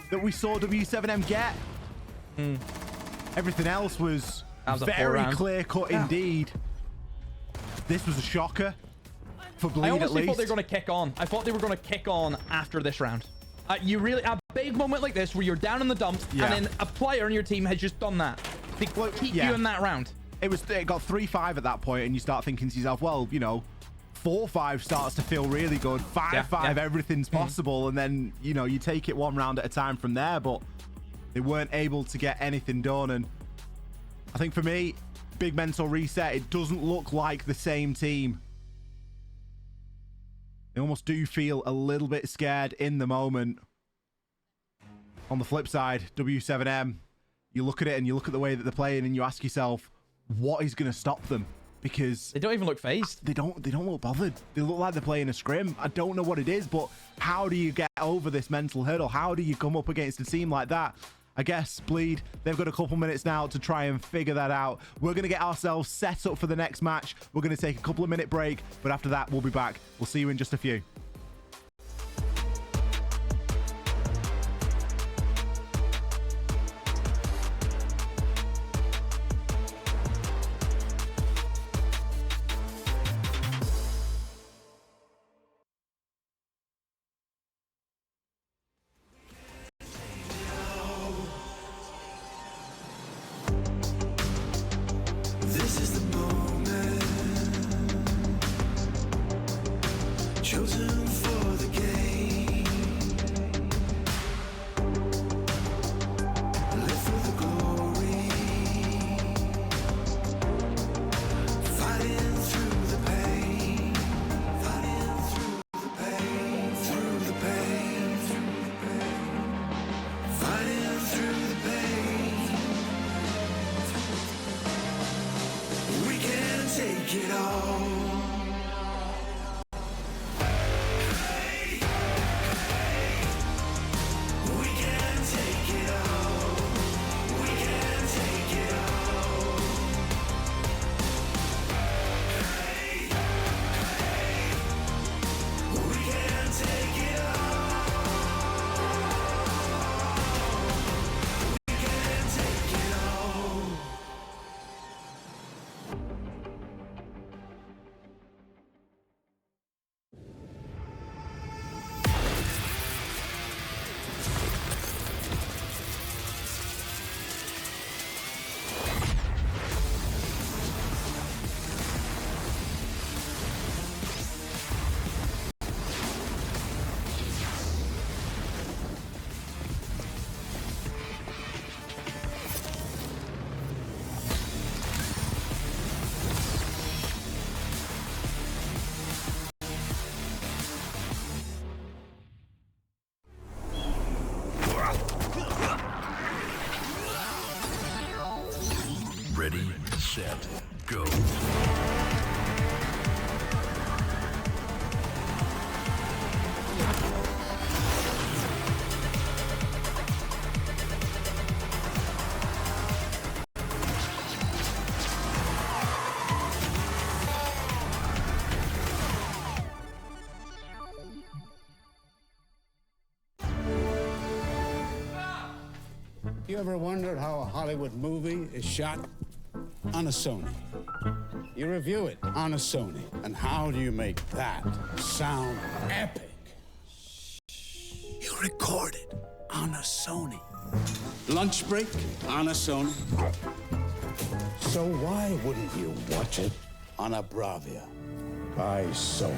that we saw W7M get. Everything else was very clear-cut indeed. This was a shocker for Bleed, at least. I honestly thought they were going to kick on. I thought they were going to kick on after this round. A big moment like this where you're down in the dumps, and then a player in your team has just done that. They keep you in that round. It got 3-5 at that point, and you start thinking to yourself, well, 4-5 starts to feel really good. 5-5, everything's possible, and then you take it one round at a time from there. But they weren't able to get anything done, and I think for me, big mental reset. It doesn't look like the same team. They almost do feel a little bit scared in the moment. On the flip side, W7M, you look at it and you look at the way that they're playing and you ask yourself, what is going to stop them? because They don't even look phased. they don't look bothered. They look like they're playing a scrim. I don't know what it is, but how do you get over this mental hurdle? How do you come up against a team like that? I guess Bleed, they've got a couple minutes now to try and figure that out. We're going to get ourselves set up for the next match. We're going to take a couple of minute break, but after that, we'll be back. We'll see you in just a few. This is the moment chosen for the game. Live for the glory, fighting through the pain, fighting through the pain, through the pain, through the pain, fighting through the pain. We can take it all. We can take it all. We can take it all. We can take it all. We can take it all. Ready, set, go. You ever wondered how a Hollywood movie is shot? On a Sony. You review it on a Sony. And how do you make that sound epic? You record it on a Sony. Lunch break on a Sony. So why wouldn't you watch it on a Bravia by Sony?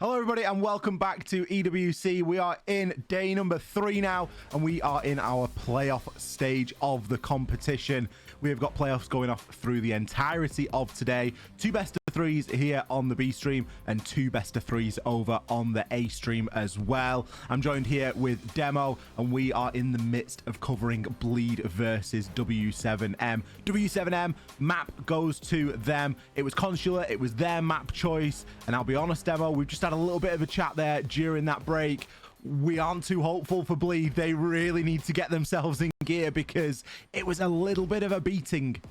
Hello everybody and welcome back to EWC. We are in day number 3 now and we are in our playoff stage of the competition. We have got playoffs going off through the entirety of today. 2 best of threes here on the B stream and 2 best of threes over on the A stream as well. I'm joined here with Demo, and we are in the midst of covering Bleed versus w7m. w7m map goes to them. It was Consulate, it was their map choice, and I'll be honest, Demo, we've just had a little bit of a chat there during that break. We aren't too hopeful for Bleed. They really need to get themselves in gear because it was a little bit of a beating.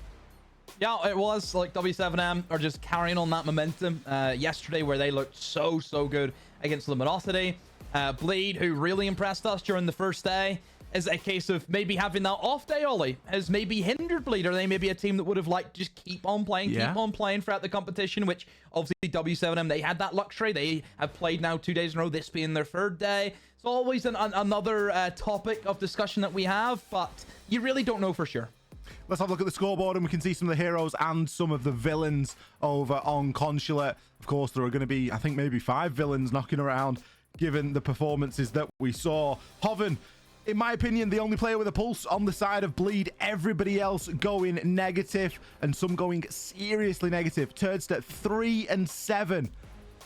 Yeah, it was. Like, w7m are just carrying on that momentum yesterday, where they looked so good against Luminosity. Bleed, who really impressed us during the first day, is a case of maybe having that off day, Ollie, has maybe hindered Bleed. Or they may be a team that would have liked to just keep on playing throughout the competition, which obviously w7m, they had that luxury. They have played now 2 days in a row, this being their 3rd day. It's always another topic of discussion that we have, but you really don't know for sure. Let's have a look at the scoreboard, and we can see some of the heroes and some of the villains over on Consulate. Of course, there are going to be, I think, maybe 5 villains knocking around, given the performances that we saw. Hoven, in my opinion, the only player with a pulse on the side of Bleed. Everybody else going negative, and some going seriously negative. Turdstedt 3 and 7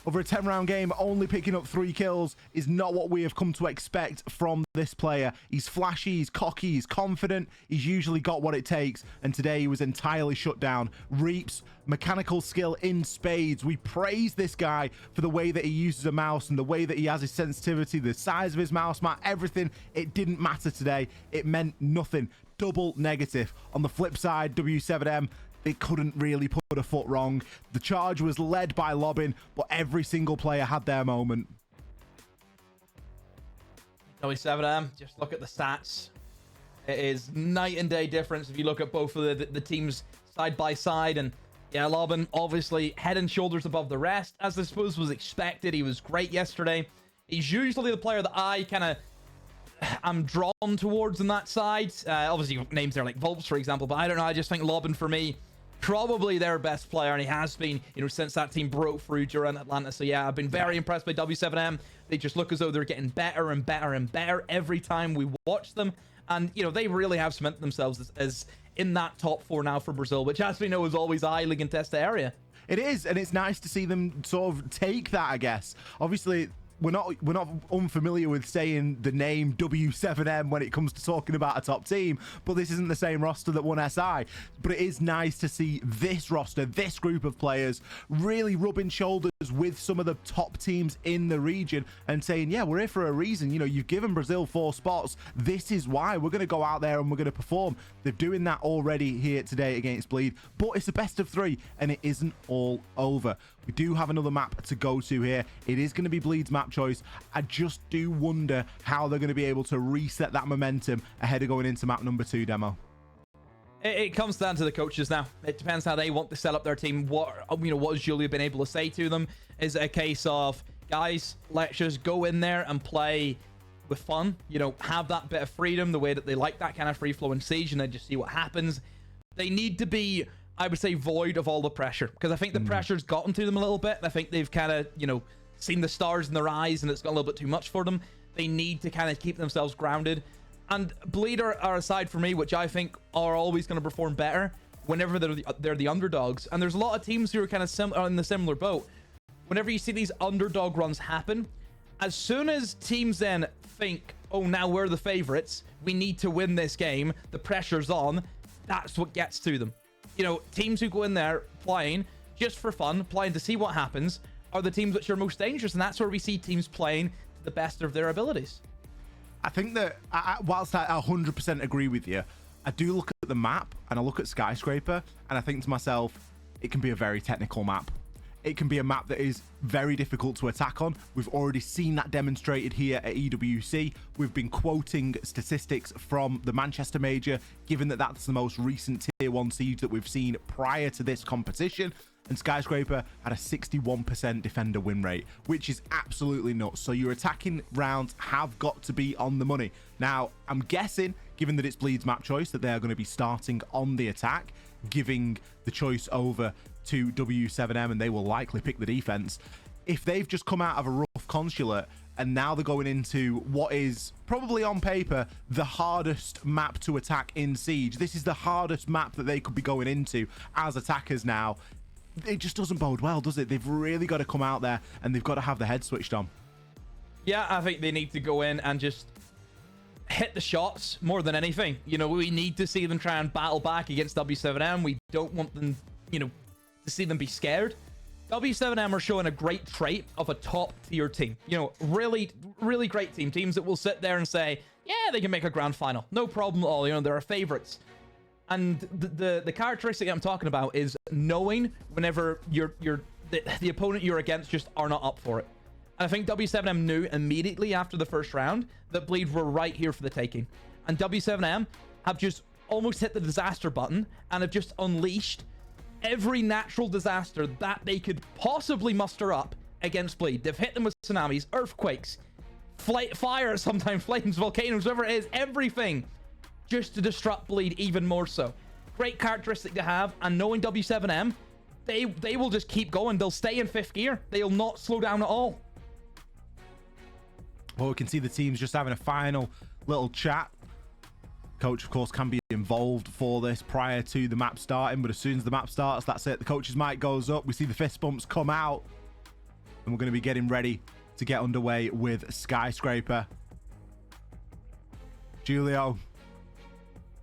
over a 10-round game, only picking up 3 kills is not what we have come to expect from this player. He's flashy, he's cocky, he's confident, he's usually got what it takes, and today he was entirely shut down. Reaps, mechanical skill in spades. We praise this guy for the way that he uses a mouse and the way that he has his sensitivity, the size of his mouse mat, everything. It didn't matter today. It meant nothing. Double negative. On the flip side, w7m, they couldn't really put a foot wrong. The charge was led by Lobin, but every single player had their moment. w7m, just look at the stats. It is night and day difference if you look at both of the teams side by side. And yeah, Lobin obviously head and shoulders above the rest, as I suppose was expected. He was great yesterday. He's usually the player that I'm drawn towards on that side. Obviously names there like Volps, for example, but I don't know, I just think Lobin, for me, probably their best player, and he has been, since that team broke through during Atlanta. So yeah, I've been very impressed by w7m. They just look as though they're getting better and better and better every time we watch them, and they really have cemented themselves as in that top 4 now for Brazil, which, as we know, is always a highly contested area. It is, and it's nice to see them sort of take that, I guess. Obviously, we're not unfamiliar with saying the name w7m when it comes to talking about a top team, but this isn't the same roster that won SI. But it is nice to see this roster, this group of players, really rubbing shoulders with some of the top teams in the region and saying, yeah, we're here for a reason. You've given Brazil 4 spots. This is why we're going to go out there and we're going to perform. They're doing that already here today against Bleed, but it's a best of 3, and it isn't all over. We do have another map to go to here. It is going to be Bleed's map choice. I just do wonder how they're going to be able to reset that momentum ahead of going into map number 2, Demo. It comes down to the coaches now. It depends how they want to set up their team. What has Julia been able to say to them? Is it a case of, guys, let's just go in there and play with fun, have that bit of freedom, the way that they like that kind of free flow in Siege, and then just see what happens? They need to be, I would say, void of all the pressure, because I think the pressure's gotten to them a little bit. I think they've kind of, seen the stars in their eyes, and it's got a little bit too much for them. They need to kind of keep themselves grounded. And Bleed are a side for me, which I think are always going to perform better whenever they're the underdogs. And there's a lot of teams who are kind of in the similar boat. Whenever you see these underdog runs happen, as soon as teams then think, oh, now we're the favorites, we need to win this game, the pressure's on, that's what gets to them. Teams who go in there playing just for fun, playing to see what happens, are the teams which are most dangerous, and that's where we see teams playing to the best of their abilities. I think that, whilst I 100% agree with you, I do look at the map, and I look at Skyscraper, and I think to myself, it can be a very technical map. It can be a map that is very difficult to attack on. We've already seen that demonstrated here at EWC. We've been quoting statistics from the Manchester Major, given that that's the most recent Tier 1 siege that we've seen prior to this competition. And Skyscraper had a 61% defender win rate, which is absolutely nuts. So your attacking rounds have got to be on the money. Now, I'm guessing, given that it's Bleed's map choice, that they are going to be starting on the attack, giving the choice over to w7m, and they will likely pick the defense. If they've just come out of a rough Consulate and now they're going into what is probably on paper the hardest map to attack in Siege, this is the hardest map that they could be going into as attackers now. it just doesn't bode well, does it? They've really got to come out there and they've got to have the head switched on. Yeah, I think they need to go in and just hit the shots more than anything. You know, we need to see them try and battle back against w7m. We don't want them, you know, to see them be scared. w7m are showing a great trait of a top tier team. You know, really, really great team. Teams that will sit there and say, yeah, they can make a grand final. No problem at all. You know, they're our favorites. And the characteristic I'm talking about is knowing whenever the opponent you're against just are not up for it. And I think w7m knew immediately after the first round that Bleed were right here for the taking. And w7m have just almost hit the disaster button and have just unleashed every natural disaster that they could possibly muster up against Bleed. They've hit them with tsunamis, earthquakes, fire, sometimes flames, volcanoes, whatever it is, everything, just to disrupt Bleed even more so. Great characteristic to have, and knowing w7m, they will just keep going. They'll stay in 5th gear. They'll not slow down at all. Well, we can see the teams just having a final little chat. Coach, of course, can be involved for this prior to the map starting, but as soon as the map starts, that's it. The coach's mic goes up. We see the fist bumps come out, and we're going to be getting ready to get underway with Skyscraper. Julio,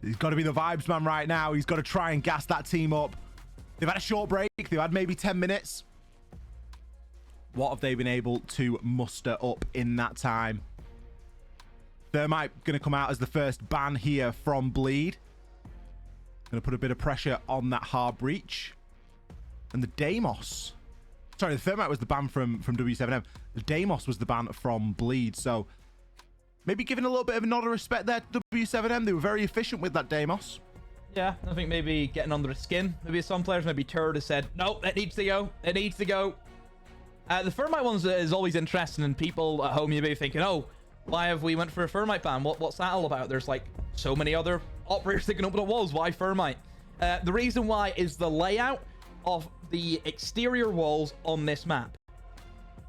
he's got to be the vibes man right now. He's got to try and gas that team up. They've had a short break. They've had maybe 10 minutes. What have they been able to muster up in that time? Thermite going to come out as the first ban here from Bleed. Going to put a bit of pressure on that hard breach. And the Deimos. Sorry, the Thermite was the ban from w7m. The Deimos was the ban from Bleed. So maybe giving a little bit of a nod of respect there to w7m. They were very efficient with that Deimos. Yeah, I think maybe getting under the skin. Maybe some players, maybe Turd has said, no, it needs to go. It needs to go. The Thermite ones is always interesting, and people at home, you may be thinking, oh, why have we went for a Thermite ban? What's that all about? There's like so many other operators that can open up walls. Why Thermite? The reason why is the layout of the exterior walls on this map.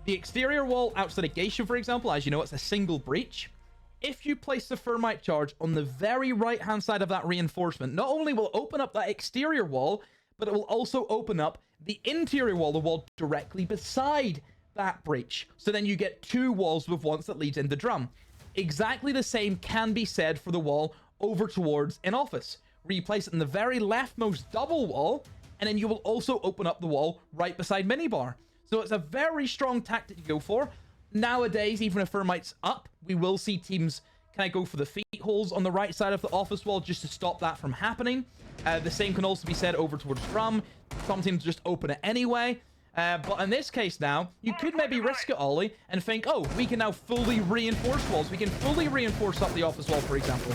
The exterior wall outside of Geisha, for example, as you know, it's a single breach. If you place the Thermite charge on the very right-hand side of that reinforcement, not only will it open up that exterior wall, but it will also open up the interior wall, the wall directly beside that breach. So then you get 2 walls with once that leads into drum. Exactly the same can be said for the wall over towards in office, where you place it in the very leftmost double wall, and then you will also open up the wall right beside minibar. So it's a very strong tactic to go for. Nowadays, even if Thermite's up, we will see teams kind of go for the feet holes on the right side of the office wall just to stop that from happening. The same can also be said over towards drum. Some teams just open it anyway. But in this case now, you could maybe risk it, Ollie, and think, oh, we can now fully reinforce walls. We can fully reinforce up the office wall, for example.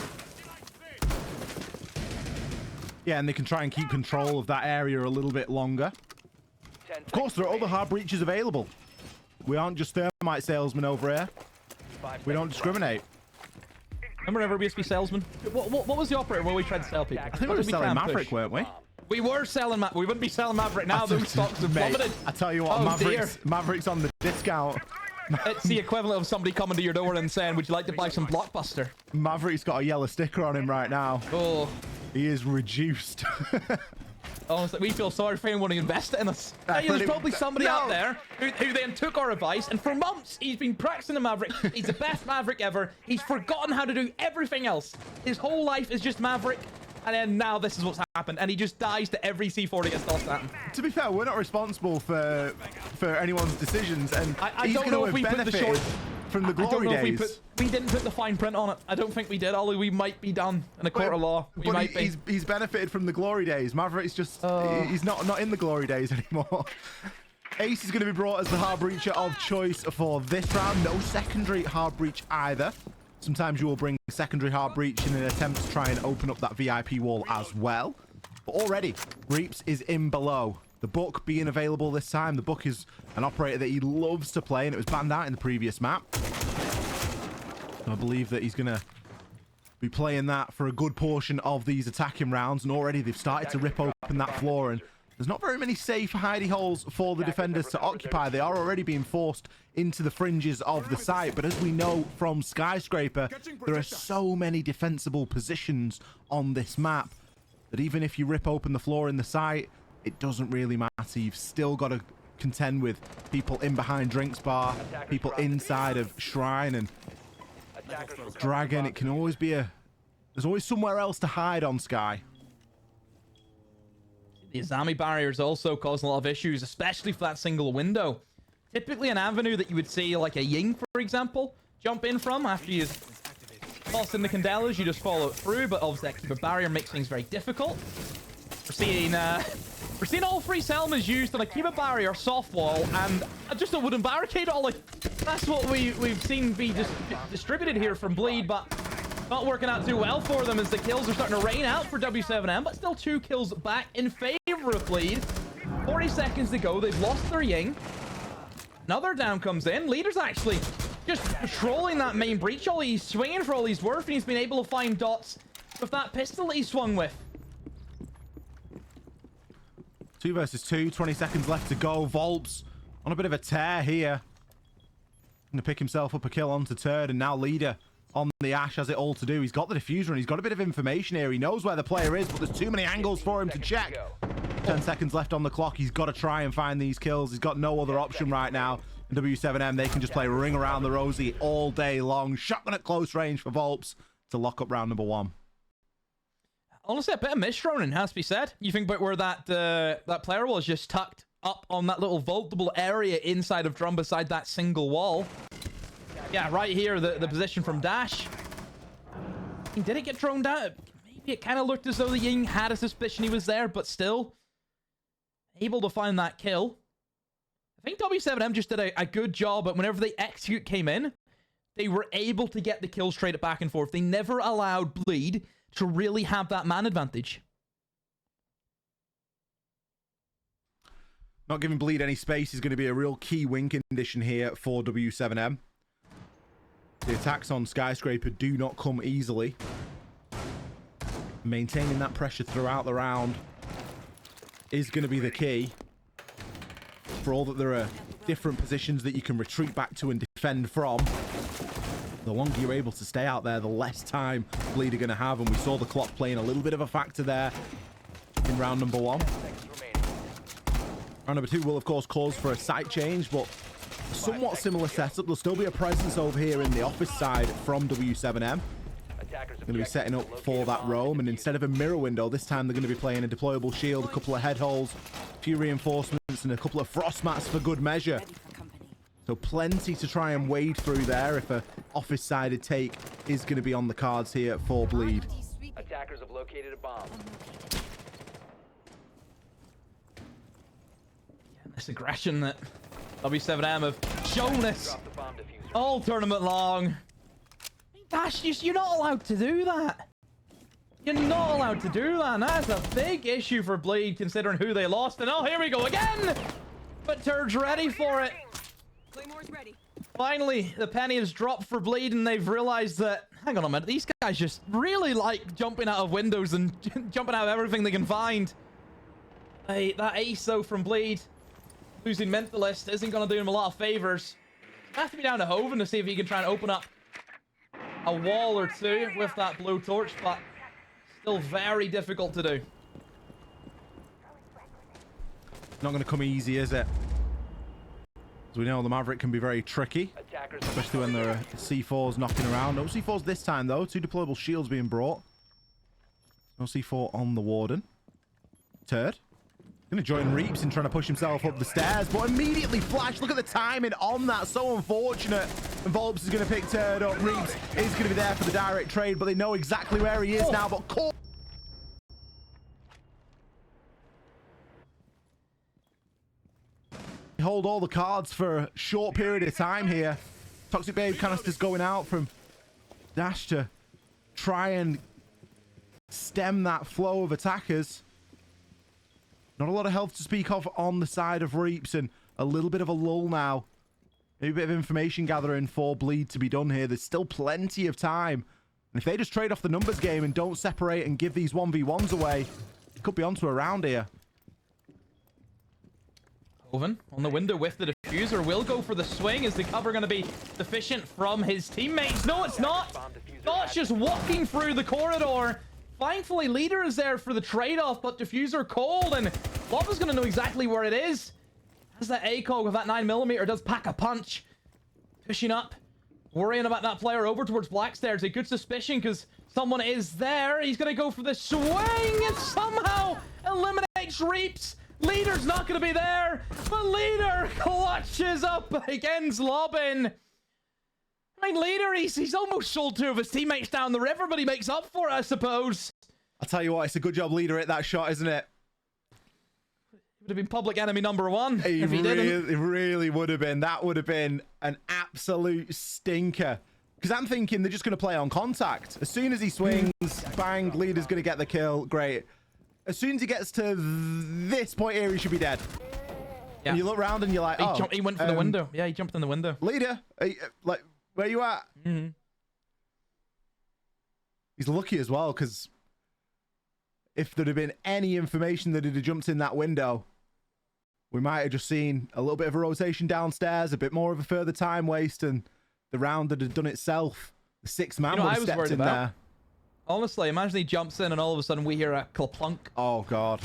Yeah, and they can try and keep control of that area a little bit longer. Of course, there are other hard breaches available. We aren't just Thermite salesmen over here. We don't discriminate. Remember whenever we used to be salesmen? What was the operator where we tried to sell people? I think we were selling Maverick, weren't we? We were selling Maverick. We wouldn't be selling Maverick now. Those stocks have plummeted. I tell you what, Maverick's on the discount. It's the equivalent of somebody coming to your door and saying, would you like to buy some Blockbuster? Maverick's got a yellow sticker on him right now. Oh. He is reduced. Honestly, we feel sorry for anyone who invested in us. Hey, there's probably somebody out there who then took our advice, and for months he's been practicing the Maverick. He's the best Maverick ever. He's forgotten how to do everything else. His whole life is just Maverick, and then now this is what's happened, and he just dies to every C4 that gets tossed at him. To be fair, we're not responsible for anyone's decisions, and I don't know if we put the short from the glory days. We didn't put the fine print on it. I don't think we did, Ollie. We might be done in a court of law. We might be. He's benefited from the glory days. Maverick's just he's not in the glory days anymore. Ace is going to be brought as the hard breacher of choice for this round. No secondary hard breach either. Sometimes you will bring secondary hard breach in an attempt to try and open up that VIP wall as well. But already, Reaps is in below. The Book being available this time. The Book is an operator that he loves to play, and it was banned out in the previous map. I believe that he's going to be playing that for a good portion of these attacking rounds, and already they've started to rip open that floor, and there's not very many safe hidey holes for the defenders to occupy. They are already being forced into the fringes of the site, but as we know from Skyscraper, there are so many defensible positions on this map that even if you rip open the floor in the site, it doesn't really matter. You've still got to contend with people in behind Drinks Bar, people inside of Shrine and Dragon. It can always be there's always somewhere else to hide on Sky. The Azami barrier is also causing a lot of issues, especially for that single window. Typically an avenue that you would see like a Ying, for example, jump in from after you toss in the Candelas, you just follow it through, but obviously that Kiba barrier makes things very difficult. We're seeing all three Selmas used on a Kiba barrier, soft wall, and just a wooden barricade. That's what we've seen be distributed here from Bleed, but not working out too well for them as the kills are starting to rain out for W7M, but still 2 kills back in favor of Bleed. 40 seconds to go. They've lost their Ying. Another down comes in. Leader's actually just patrolling that main breach. He's swinging for all he's worth, and he's been able to find dots with that pistol that he swung with. 2 versus 2, 20 seconds left to go. Volps on a bit of a tear here. Going to pick himself up a kill onto Turd, and now Leader on the Ash has it all to do. He's got the diffuser, and he's got a bit of information here. He knows where the player is, but there's too many angles for him to check. 10 seconds left on the clock. He's got to try and find these kills. He's got no other option right now. And W7M, they can just play ring around the rosy all day long. Shotgun at close range for Volps to lock up round number 1. Honestly, a bit of misthrown, has to be said. You think about where that player was, just tucked up on that little vaultable area inside of Drum beside that single wall. Yeah, right here, the position from Dash. Did it get droned out? Maybe it kind of looked as though the Ying had a suspicion he was there, but still able to find that kill. I think W7M just did a good job, but whenever the execute came in, they were able to get the kills traded back and forth. They never allowed Bleed to really have that man advantage. Not giving Bleed any space is going to be a real key win condition here for W7M. The attacks on Skyscraper do not come easily. Maintaining that pressure throughout the round is going to be the key. For all that there are different positions that you can retreat back to and defend from, the longer you're able to stay out there, the less time Bleed are going to have. And we saw the clock playing a little bit of a factor there in round number 1. Round number 2 will, of course, cause for a site change, but a somewhat similar setup. There'll still be a presence over here in the office side from W7M. Going to be setting up for that roam, and instead of a mirror window, this time they're going to be playing a deployable shield, a couple of head holes, a few reinforcements, and a couple of frost mats for good measure. So plenty to try and wade through there if a office-sided take is going to be on the cards here for Bleed. Attackers have located a bomb. This aggression that W7M have shown us Drop the bomb diffuser. all tournament long. Dash, you're not allowed to do that. You're not allowed to do that. And that's a big issue for Bleed, considering who they lost. And oh, here we go again. But Turd's ready for it. Claymore's ready. Finally, the penny has dropped for Bleed, and they've realized that, hang on a minute, these guys just really like jumping out of windows and jumping out of everything they can find. Hey, that ace, though, from Bleed, losing Mentalist, isn't going to do him a lot of favors. Have to be down to Hoven to see if he can try and open up a wall or two with that blue torch, but still very difficult to do. Not going to come easy, is it? As we know, the Maverick can be very tricky, especially when there are C4s knocking around. No C4s this time, though. 2 deployable shields being brought. No C4 on the Warden. Turd going to join Reaps and trying to push himself up the stairs, but immediately flash. Look at the timing on that. So unfortunate. And Volps is going to pick Turd up. Reaps is going to be there for the direct trade, but they know exactly where he is now. But caught. Hold all the cards for a short period of time here. Toxic Babe canisters going out from Dash to try and stem that flow of attackers. Not a lot of health to speak of on the side of Reaps, and a little bit of a lull now. Maybe a bit of information gathering for Bleed to be done here. There's still plenty of time. And if they just trade off the numbers game and don't separate and give these 1v1s away, it could be onto a round here. Hoven on the window with the diffuser will go for the swing. Is the cover going to be sufficient from his teammates? No, it's not. No, it's just walking through the corridor. Thankfully, Leader is there for the trade-off, but Diffuser cold, and Lava's going to know exactly where it is. As that ACOG with that 9mm does pack a punch. Pushing up. Worrying about that player over towards Blackstairs. A good suspicion because someone is there. He's going to go for the swing and somehow eliminates Reaps. Leader's not going to be there, but Leader clutches up against Lobbin. I mean, Leader, he's almost sold two of his teammates down the river, but he makes up for it, I suppose. I'll tell you what, it's a good job Leader hit that shot, isn't it? Would have been public enemy number one if he didn't. It really would have been. That would have been an absolute stinker. Because I'm thinking they're just going to play on contact. As soon as he swings, bang, Leader's going to get the kill. Great. As soon as he gets to this point here, he should be dead. Yeah. And you look around and you're like, oh. He went for the window. Yeah, he jumped in the window. Leader, like, where you at? Mm-hmm. He's lucky as well, because if there'd have been any information that he'd have jumped in that window, we might have just seen a little bit of a rotation downstairs, a bit more of a further time waste, and the round that had done itself. The sixth man would have stepped in there. Honestly, imagine he jumps in and all of a sudden we hear a clunk. Oh, God.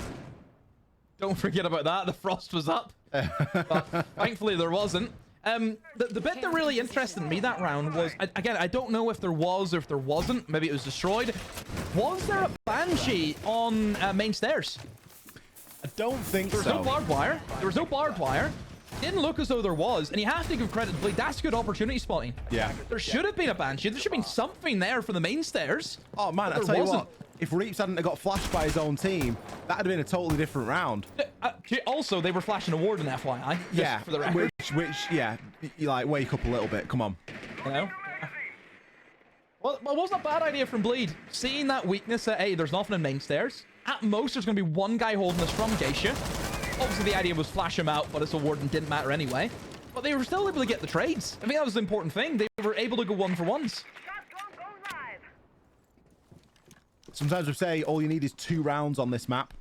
Don't forget about that. The frost was up. But thankfully, there wasn't. The bit that really interested me that round was, again, I don't know if there was or if there wasn't. Maybe it was destroyed. Was there a Banshee on main stairs? I don't think so. There was no barbed wire. There was no barbed wire. Didn't look as though there was, and you have to give credit to Blade. That's good opportunity spotting. Yeah. There should have been a Banshee. There should have been something there for the main stairs. Oh, man, I tell you what. If Reaps hadn't got flashed by his own team, that would have been a totally different round. Also, they were flashing a ward in FYI. Yeah, for the record. which, yeah, you like wake up a little bit. Come on. You know? Well, it wasn't a bad idea from Bleed. Seeing that weakness at A, there's nothing in main stairs. At most, there's going to be one guy holding this from Geisha. Obviously, the idea was flash him out, but it's a ward and didn't matter anyway. But they were still able to get the trades. I think that was the important thing. They were able to go 1-for-1s. Sometimes we say all you need is 2 rounds on this map.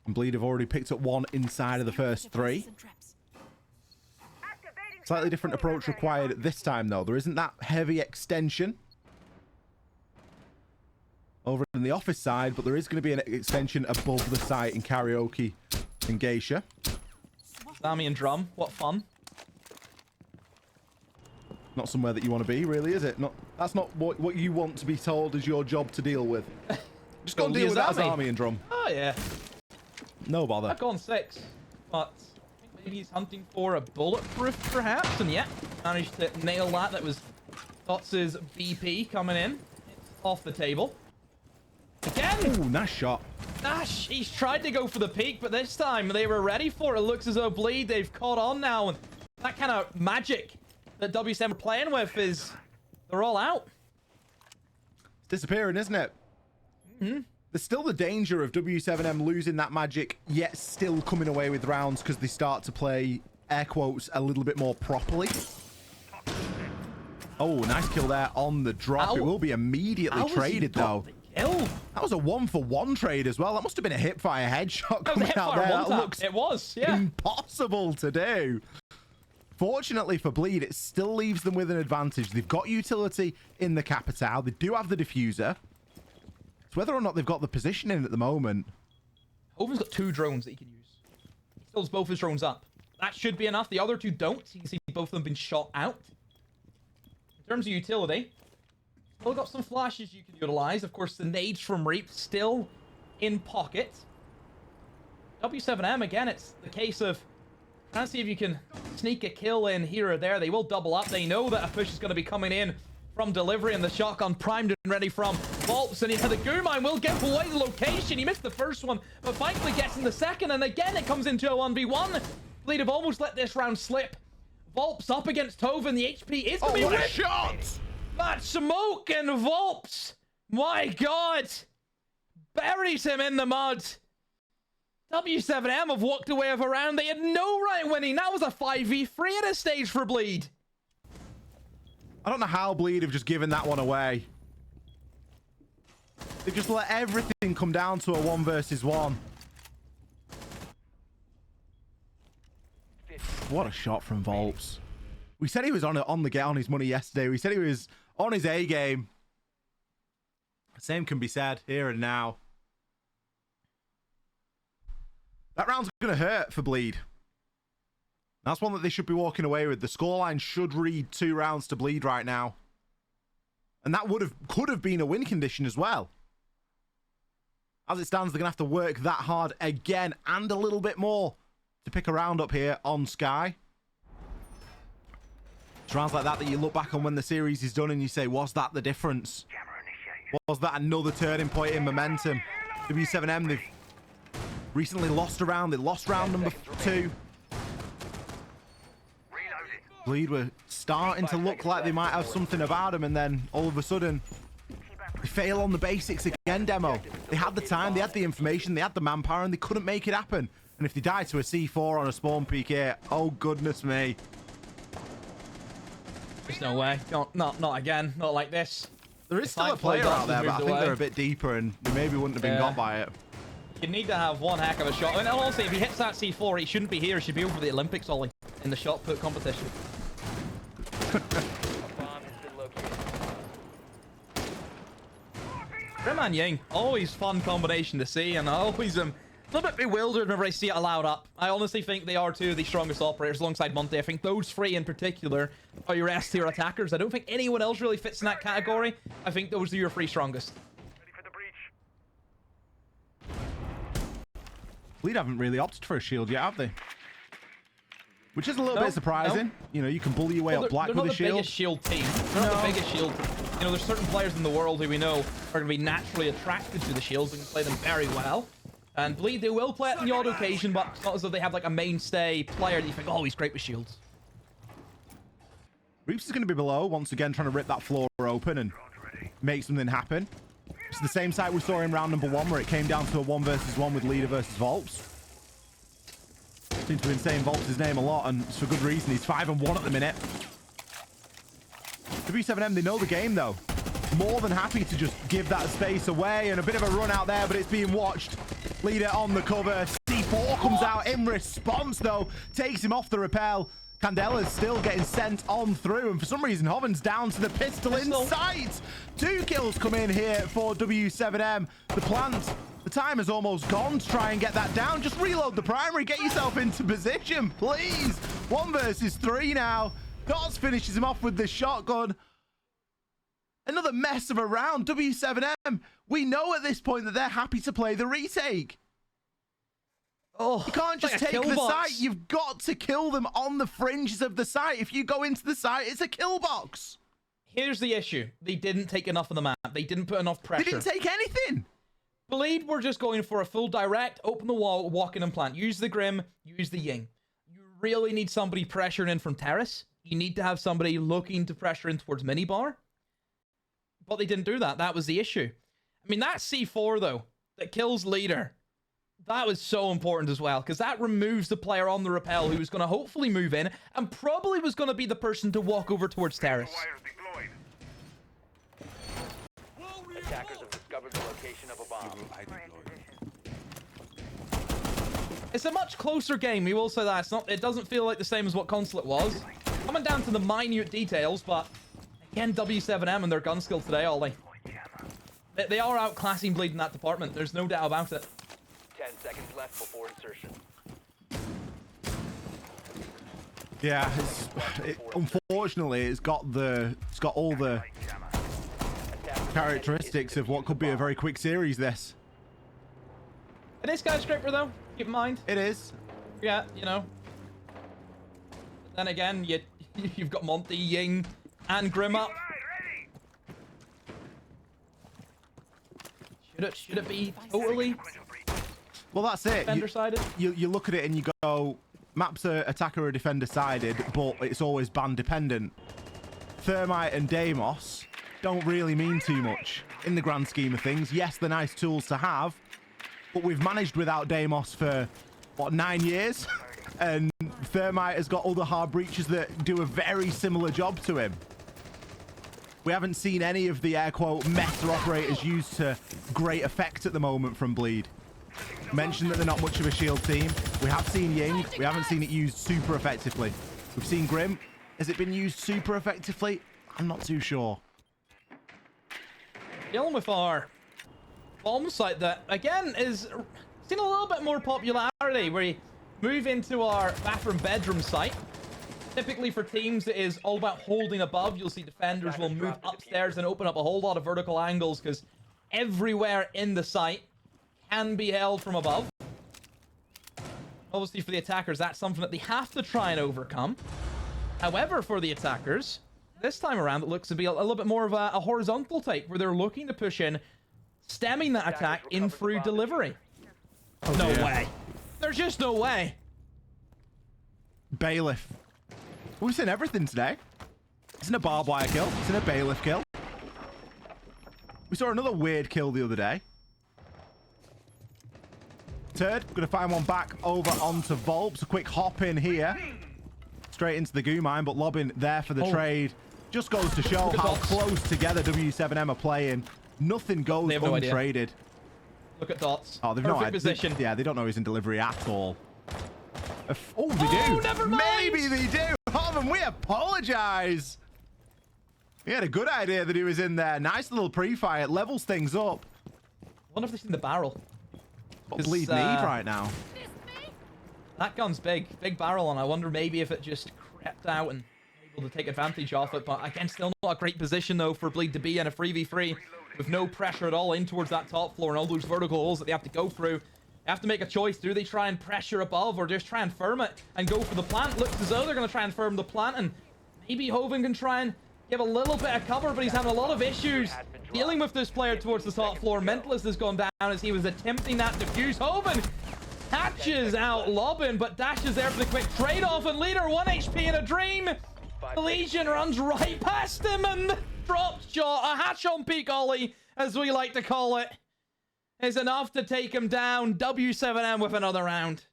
And Bleed have already picked up 1 inside of the first 3. Slightly different approach required this time, though. There isn't that heavy extension over in the office side, but there is going to be an extension above the site in Karaoke and Geisha. Sammy and Drum, what fun. Not somewhere that you want to be, really, is it? That's not what you want to be told is your job to deal with. Just go and deal with that as Army and Drum. Oh, yeah. No bother. I've gone 6, but I think maybe he's hunting for a bulletproof, perhaps, and yeah, managed to nail that. That was Dots' BP coming in. It's off the table. Again! Ooh, nice shot. Nash, he's tried to go for the peak, but this time they were ready for it. It looks as though Bleed, they've caught on now, and that kind of magic that w7m are playing with is, they're all out. It's disappearing, isn't it? Mm-hmm. There's still the danger of w7m losing that magic, yet still coming away with rounds because they start to play, air quotes, a little bit more properly. Oh, nice kill there on the drop. It will be immediately traded, though. That was a 1-for-1 trade as well. That must have been a hipfire headshot coming out there. That looks impossible to do. Fortunately for Bleed, it still leaves them with an advantage. They've got utility in the Capitale. They do have the diffuser. It's whether or not they've got the position in at the moment. Hoven's got 2 drones that he can use. He still has both his drones up. That should be enough. The other 2 don't. You can see both of them been shot out. In terms of utility, still got some flashes you can utilize. Of course, the nades from Reap still in pocket. w7m, again, it's the case of trying to see if you can sneak a kill in here or there. They will double up. They know that a push is going to be coming in from delivery, and the shotgun primed and ready from Volps, and the Goomine will get away the location. He missed the first one, but finally gets in the second, and again it comes into a 1v1. Bleed have almost let this round slip. Volps up against Toven. The HP is going to be what a shot! That smoke and Volps, my God, buries him in the mud. w7m have walked away with a round they had no right winning. That was a 5v3 at a stage for Bleed. I don't know how Bleed have just given that one away. They've just let everything come down to a 1 versus 1. What a shot from Volps. We said he was on the get on his money yesterday. We said he was on his A game. Same can be said here and now. That round's going to hurt for Bleed. That's one that they should be walking away with. The scoreline should read 2 rounds to Bleed right now. And that could have been a win condition as well. As it stands, they're going to have to work that hard again and a little bit more to pick a round up here on Sky. It's rounds like that that you look back on when the series is done and you say, was that the difference? Was that another turning point in momentum? W7M, they've recently lost a round. They lost round number 2. Bleed were starting to look like they might have something about them, and then all of a sudden they fail on the basics again. Demo, they had the time, they had the information, they had the manpower, and they couldn't make it happen. And if they die to a C4 on a spawn peak here, oh goodness me, there's no way. Not again. Not like this. there is still a player out there, but I think they're a bit deeper and they maybe wouldn't have been got by it. You need to have one heck of a shot. And honestly, if he hits that C4, he shouldn't be here. He should be over the Olympics, Ollie, in the shot put competition. A bomb has been located. Grim and Ying, always fun combination to see, and I always am a little bit bewildered whenever I see it allowed up. I honestly think they are 2 of the strongest operators alongside Monte. I think those 3 in particular are your S-tier attackers. I don't think anyone else really fits in that category. I think those are your 3 strongest. Bleed haven't really opted for a shield yet, have they? Which is a little bit surprising. You know, you can bully your way up black with a shield. They're not the biggest shield team. They're not the biggest shield. You know, there's certain players in the world who we know are going to be naturally attracted to the shields and can play them very well. And Bleed, they will play it on the odd occasion, but it's not as though they have like a mainstay player that you think, oh, he's great with shields. Reeps is going to be below, once again trying to rip that floor open and make something happen. It's the same site we saw in round number 1 where it came down to a 1 versus 1 with Leader versus Volps. Seems to have been saying Volps' name a lot, and it's for good reason. He's 5-1 at the minute. W7M, they know the game though. More than happy to just give that space away, and a bit of a run out there, but it's being watched. Leader on the cover. C4 comes out in response though, takes him off the rappel. Candela's still getting sent on through, and for some reason Hoven's down to the pistol in sight. 2 kills come in here for W7M. The plant, the time is almost gone to try and get that down. Just reload the primary, get yourself into position, please. 1 versus 3 now. Dots finishes him off with the shotgun. Another mess of a round. W7M, we know at this point that they're happy to play the retake. Oh, you can't just take the site. You've got to kill them on the fringes of the site. If you go into the site, it's a kill box. Here's the issue. They didn't take enough of the map. They didn't put enough pressure. They didn't take anything. Bleed were just going for a full direct, open the wall, walk in and plant. Use the Grim, use the Ying. You really need somebody pressuring in from Terrace. You need to have somebody looking to pressure in towards Minibar. But they didn't do that. That was the issue. I mean, that C4, though, that kills Leader, that was so important as well, because that removes the player on the rappel who was going to hopefully move in and probably was going to be the person to walk over towards Terrace. Attackers have discovered the location of a bomb. It's a much closer game, we will say that. It doesn't feel like the same as what Consulate was. Coming down to the minute details, but again, W7M and their gun skill today, Ollie. They are outclassing Bleed in that department. There's no doubt about it. 10 seconds left before insertion. Yeah, unfortunately, it's got all the characteristics of what could be a very quick series. This. It is Skyscraper, though. Keep in mind. It is. Yeah, you know. Then again, you've got Monty, Ying, and Grim up. Should it be totally? Well, that's it. Defender-sided? You look at it and you go, maps are attacker or defender-sided, but it's always ban-dependent. Thermite and Deimos don't really mean too much in the grand scheme of things. Yes, they're nice tools to have, but we've managed without Deimos for, what, 9 years? And Thermite has got other hard breaches that do a very similar job to him. We haven't seen any of the air-quote meta operators used to great effect at the moment from Bleed. Mentioned that they're not much of a shield team. We have seen Ying. We haven't seen it used super effectively. We've seen Grim. Has it been used super effectively? I'm not too sure. dealing with our bomb site that, again, is seen a little bit more popularity. We move into our bathroom bedroom site. Typically for teams, it is all about holding above. You'll see defenders will move upstairs and open up a whole lot of vertical angles because everywhere in the site can be held from above. Obviously, for the attackers, that's something that they have to try and overcome. However, for the attackers, this time around, it looks to be a little bit more of a horizontal take, where they're looking to push in, stemming that attack in through delivery. Oh, no dear. way. There's just no way. Bailiff. We've seen everything today. Isn't a barbed wire kill? Isn't a bailiff kill? We saw another weird kill the other day. Turd, gonna find one back over onto Volps. A quick hop in here. Straight into the goo mine, but Lobbin there for the trade. Just goes to show how close together W7M are playing. Nothing goes untraded. Look at Dots. Oh, they've Perfect no idea. position. Yeah, they don't know he's in delivery at all. Oh, they Oh, do. never mind. Maybe they do. Harvin, we apologize. He had a good idea that he was in there. Nice little pre-fire. It levels things up. I wonder if they've seen the barrel. What bleed need right now? That gun's big. Big barrel on. I wonder maybe if it just crept out and able to take advantage of it. But again, still not a great position, though, for Bleed to be in a 3v3 with no pressure at all in towards that top floor and all those vertical holes that they have to go through. They have to make a choice. Do they try and pressure above or just try and firm it and go for the plant? Looks as though they're going to try and firm the plant, and maybe Hoven can try and give a little bit of cover, but he's having a lot of issues dealing with this player towards the top floor. Mentalist has gone down as he was attempting that defuse. Hoven hatches out Lobbin, but dashes there for the quick trade-off, and Leader 1 HP in a dream. The Legion runs right past him and drops shot. A hatch on peak ollie, as we like to call it, is enough to take him down. W7M with another round.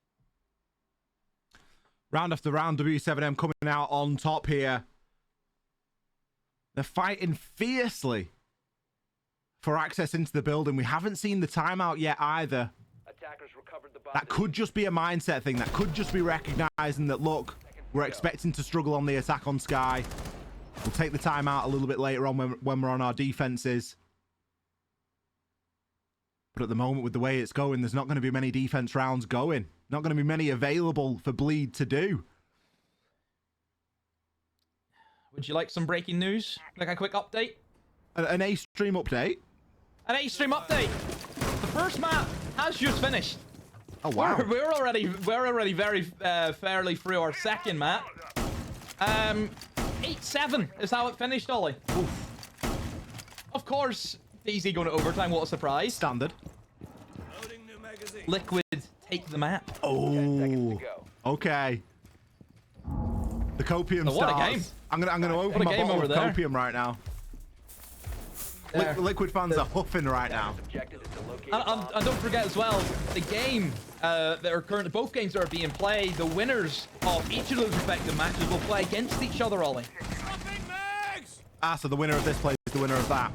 Round after round, W7M coming out on top here. They're fighting fiercely for access into the building. We haven't seen the timeout yet either. Attackers recovered the bomb. That could just be a mindset thing. That could just be recognizing that, look, we're expecting to struggle on the attack on Sky. We'll take the timeout a little bit later on when we're on our defenses. But at the moment, with the way it's going, there's not going to be many defense rounds going. Not going to be many available for Bleed to do. Would you like some breaking news? Like a quick update? An A-stream update? An A-stream update! The first map has just finished. Oh, wow. We're already very fairly through our second map. 8-7 is how it finished, Ollie. Oof. Of course, easy going to overtime. What a surprise. Standard. Liquid take the map. Oh, okay. The copium So what a starts. game. I'm gonna open my bottle of copium right now. Liquid fans are huffing right now. And don't forget as well, the game that are currently, both games that are being played, the winners of each of those respective matches will play against each other, Ollie. Ah, so the winner of this plays the winner of that.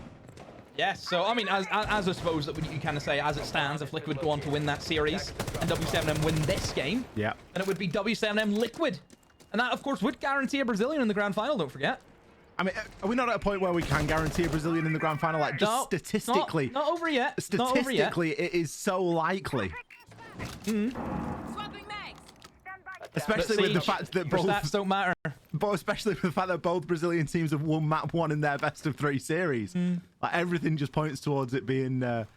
Yes, so I mean, as I suppose that you can kind of say, as it stands, if Liquid go on to win that series and W7M win this game, yeah, then it would be W7M Liquid. And that, of course, would guarantee a Brazilian in the grand final, don't forget. I mean, are we not at a point where we can guarantee a Brazilian in the grand final? Like, just statistically. Not over yet. Statistically, it is so likely. Especially with the fact that both stats don't matter. But especially with the fact that both Brazilian teams have won map 1 in their best of 3 series. Like, everything just points towards it being at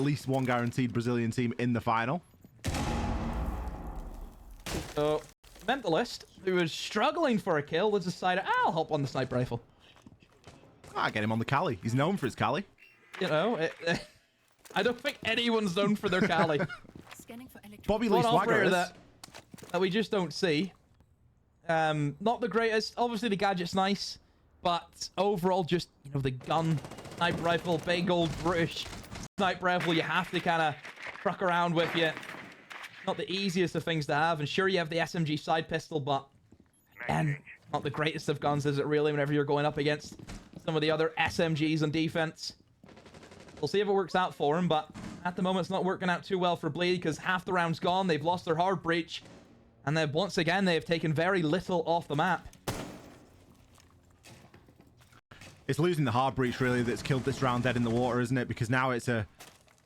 least one guaranteed Brazilian team in the final. So, Mentalist, who was struggling for a kill, has decided, I'll hop on the sniper rifle. I get him on the Cali. He's known for his Cali. You know, I don't think anyone's known for their Cali. Bobby Lee Swagger is. that we just don't see. Not the greatest. Obviously, the gadget's nice, but overall, just, you know, the gun, sniper rifle, big old British sniper rifle, you have to kind of truck around with you. Not the easiest of things to have, and sure, you have the SMG side pistol, but again, not the greatest of guns, is it really, whenever you're going up against some of the other SMGs on defense. We'll see if it works out for him, but at the moment, it's not working out too well for Bleed, because half the round's gone, they've lost their hard breach, and then once again, they've taken very little off the map. It's losing the hard breach, really, that's killed this round dead in the water, isn't it? Because now it's a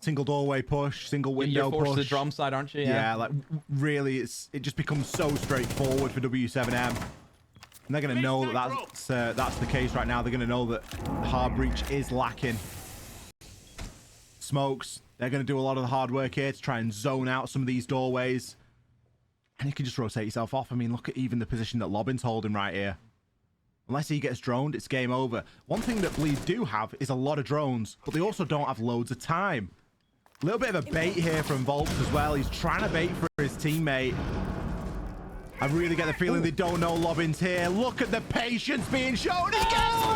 single doorway push, single window You're forced push. to the drum side, aren't you? Yeah, like, really, it just becomes so straightforward for w7m. And they're going to know that that's the case right now. They're going to know that hard breach is lacking. Smokes, they're going to do a lot of the hard work here to try and zone out some of these doorways. And you can just rotate yourself off. I mean, look at even the position that Lobin's holding right here. Unless he gets droned, it's game over. One thing that Bleed do have is a lot of drones, but they also don't have loads of time. A little bit of a bait here from Volks as well. He's trying to bait for his teammate. I really get the feeling they don't know Lobin's here. Look at the patience being shown. He gets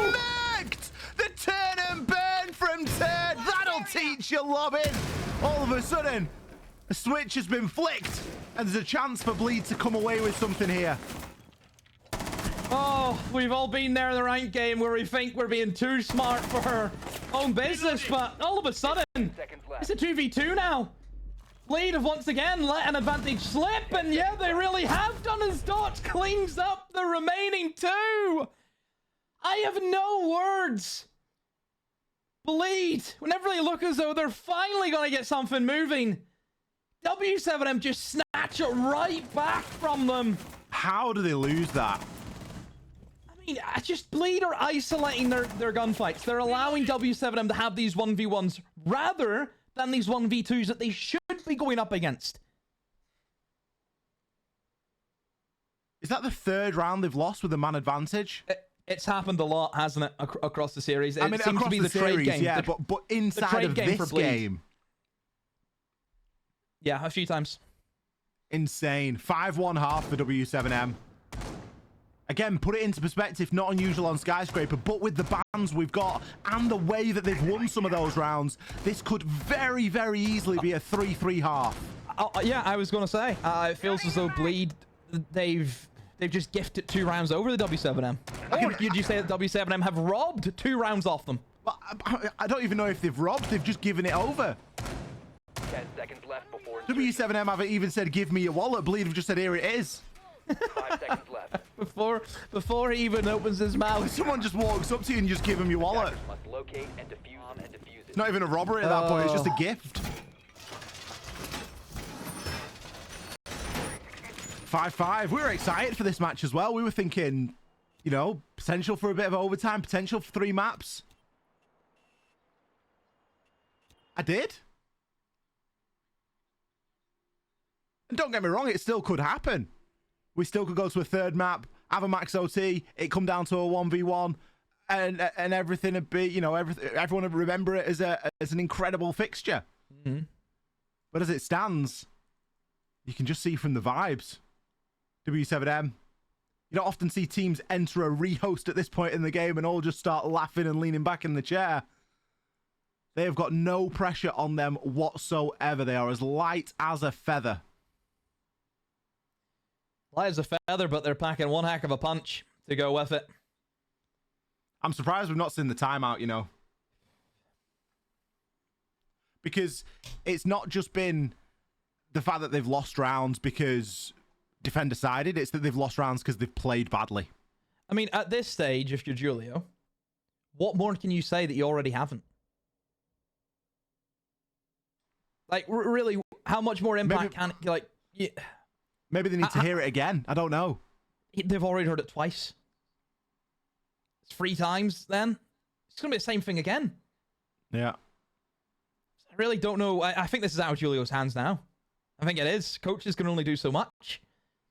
licked! The turn and burn from Turd. That'll teach you, Lobin. All of a sudden, a switch has been flicked, and there's a chance for Bleed to come away with something here. Oh, we've all been there in the ranked game where we think we're being too smart for our own business, but all of a sudden, it's a 2v2 now. Bleed have once again let an advantage slip, and yeah, they really have done as Dot cleans up the remaining two. I have no words. Bleed, whenever they look as though they're finally going to get something moving, w7m just snatch it right back from them. How do they lose that? I mean, just Bleed are isolating their gunfights. They're allowing w7m to have these 1v1s rather than these 1v2s that they should be going up against. Is that the third round they've lost with a man advantage? It's happened a lot, hasn't it, across the series? I mean, it seems across to be the trade series, game. yeah, but inside of this game. Yeah, a few times. Insane. 5-1 half for w7m. Again, put it into perspective, not unusual on Skyscraper, but with the bans we've got and the way that they've won some of those rounds, this could very, very easily be a 3-3 half. Yeah, I was going to say, it feels as though Bleed, they've just gifted 2 rounds over the w7m. Or did you say that w7m have robbed 2 rounds off them? Well, I don't even know if they've robbed, they've just given it over. 10 seconds left before w7m haven't even said, give me your wallet. Bleed have just said, here it is. 5 seconds left. Before he even opens his mouth. Someone just walks up to you and just give him your wallet. Attackers must locate and defuse it. It's not even a robbery at that point, it's just a gift. 5-5. We were excited for this match as well. We were thinking, you know, potential for a bit of overtime, potential for 3 maps. I did. And don't get me wrong, it still could happen. We still could go to a 3rd map, have a max OT, it come down to a 1v1, and everything would be, you know, everyone would remember it as an incredible fixture. Mm-hmm. But as it stands, you can just see from the vibes. w7m. You don't often see teams enter a rehost at this point in the game and all just start laughing and leaning back in the chair. They have got no pressure on them whatsoever. They are as light as a feather. Light as a feather, but they're packing one heck of a punch to go with it. I'm surprised we've not seen the timeout, you know. Because it's not just been the fact that they've lost rounds because Defend decided, it's that they've lost rounds because they've played badly. I mean, at this stage, if you're Julio, what more can you say that you already haven't? Like, really, how much more impact can it, like... Yeah. Maybe they need to hear it again. I don't know. They've already heard it twice. It's 3 times then. It's going to be the same thing again. Yeah. I really don't know. I think this is out of Julio's hands now. I think it is. Coaches can only do so much.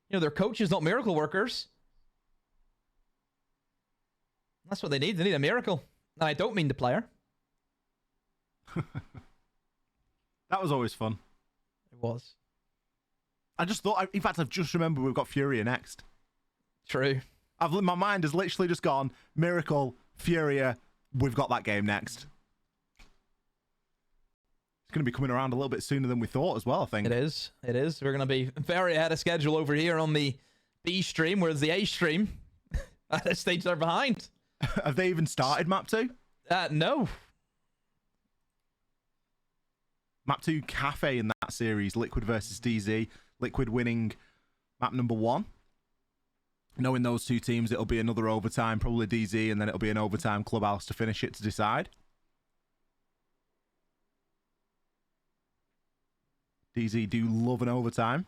You know, they're coaches, not miracle workers. That's what they need. They need a miracle. And I don't mean the player. That was always fun. It was. I just thought, in fact, I've just remembered we've got Furia next. True. My mind has literally just gone, Miracle, Furia, we've got that game next. It's going to be coming around a little bit sooner than we thought as well, I think. It is. It is. We're going to be very ahead of schedule over here on the B stream, whereas the A stream, at this stage, they're behind. Have they even started Map 2? No. Map 2 Cafe in that series, Liquid versus DZ. Liquid winning map number 1. Knowing those two teams, it'll be another overtime, probably DZ, and then it'll be an overtime Clubhouse to finish it to decide. DZ do love an overtime.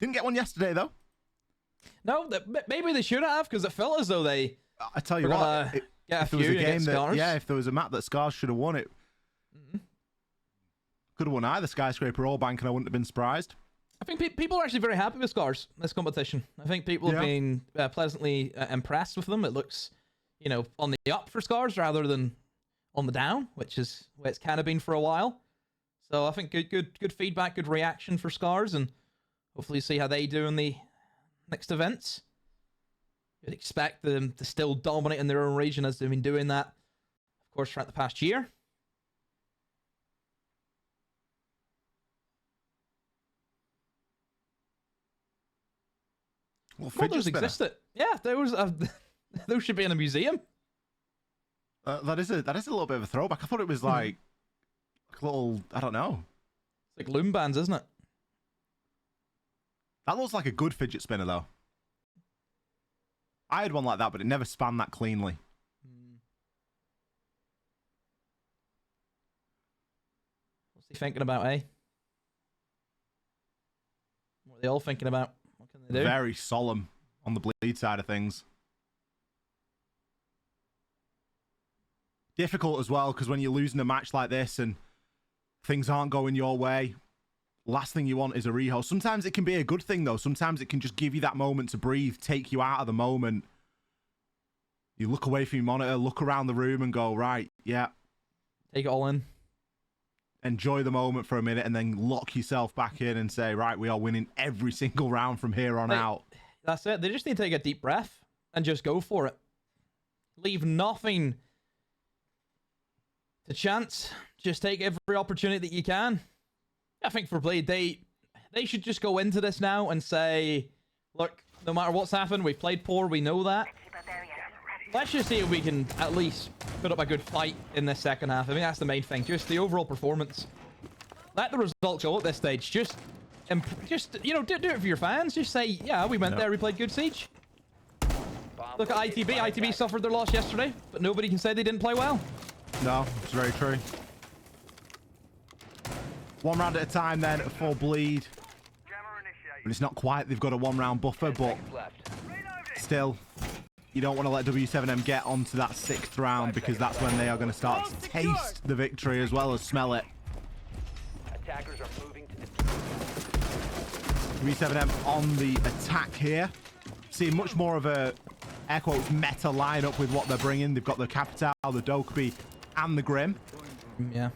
Didn't get one yesterday, though. No, maybe they should have, because it felt as though they... I tell you what, get a if there was few a game that, Scars. yeah, if there was a map that Scars should have won, it could have won either Skyscraper or Bank, and I wouldn't have been surprised. I think people are actually very happy with Scars in this competition. I think people have been pleasantly impressed with them. It looks, you know, on the up for Scars rather than on the down, which is where it's kind of been for a while. So I think good feedback, good reaction for Scars, and hopefully see how they do in the next events. You'd expect them to still dominate in their own region as they've been doing that, of course, throughout the past year. Well, those existed. Yeah, there was those should be in a museum. That is a little bit of a throwback. I thought it was like a little, I don't know. It's like loom bands, isn't it? That looks like a good fidget spinner, though. I had one like that, but it never spanned that cleanly. What's he thinking about, eh? What are they all thinking about? What can they do? Very solemn on the bleed side of things. Difficult as well, because when you're losing a match like this and things aren't going your way, last thing you want is a rehost. Sometimes it can be a good thing, though. Sometimes it can just give you that moment to breathe, take you out of the moment. You look away from your monitor, look around the room and go, right, yeah. Take it all in. Enjoy the moment for a minute and then lock yourself back in and say, right, we are winning every single round from here on out. That's it. They just need to take a deep breath and just go for it. Leave nothing to chance. Just take every opportunity that you can. I think for Blade, they should just go into this now and say, look, no matter what's happened, we've played poor, we know that. Let's just see if we can at least put up a good fight in this second half. I think that's the main thing, just the overall performance. Let the results go at this stage. Just you know, do it for your fans. Just say, yeah, we went there, we played good Siege. Look at ITB. ITB suffered their loss yesterday, but nobody can say they didn't play well. No, it's very true. One round at a time then for Bleed. And it's not quite, they've got a 1 round buffer, but still, you don't want to let w7m get onto that 6th round, because that's when they are going to start to taste the victory as well as smell it. Attackers are moving to w7m on the attack here. Seeing much more of a, air quotes, meta lineup with what they're bringing. They've got the Capital, the Dokkaebi, and the Grim. Yeah.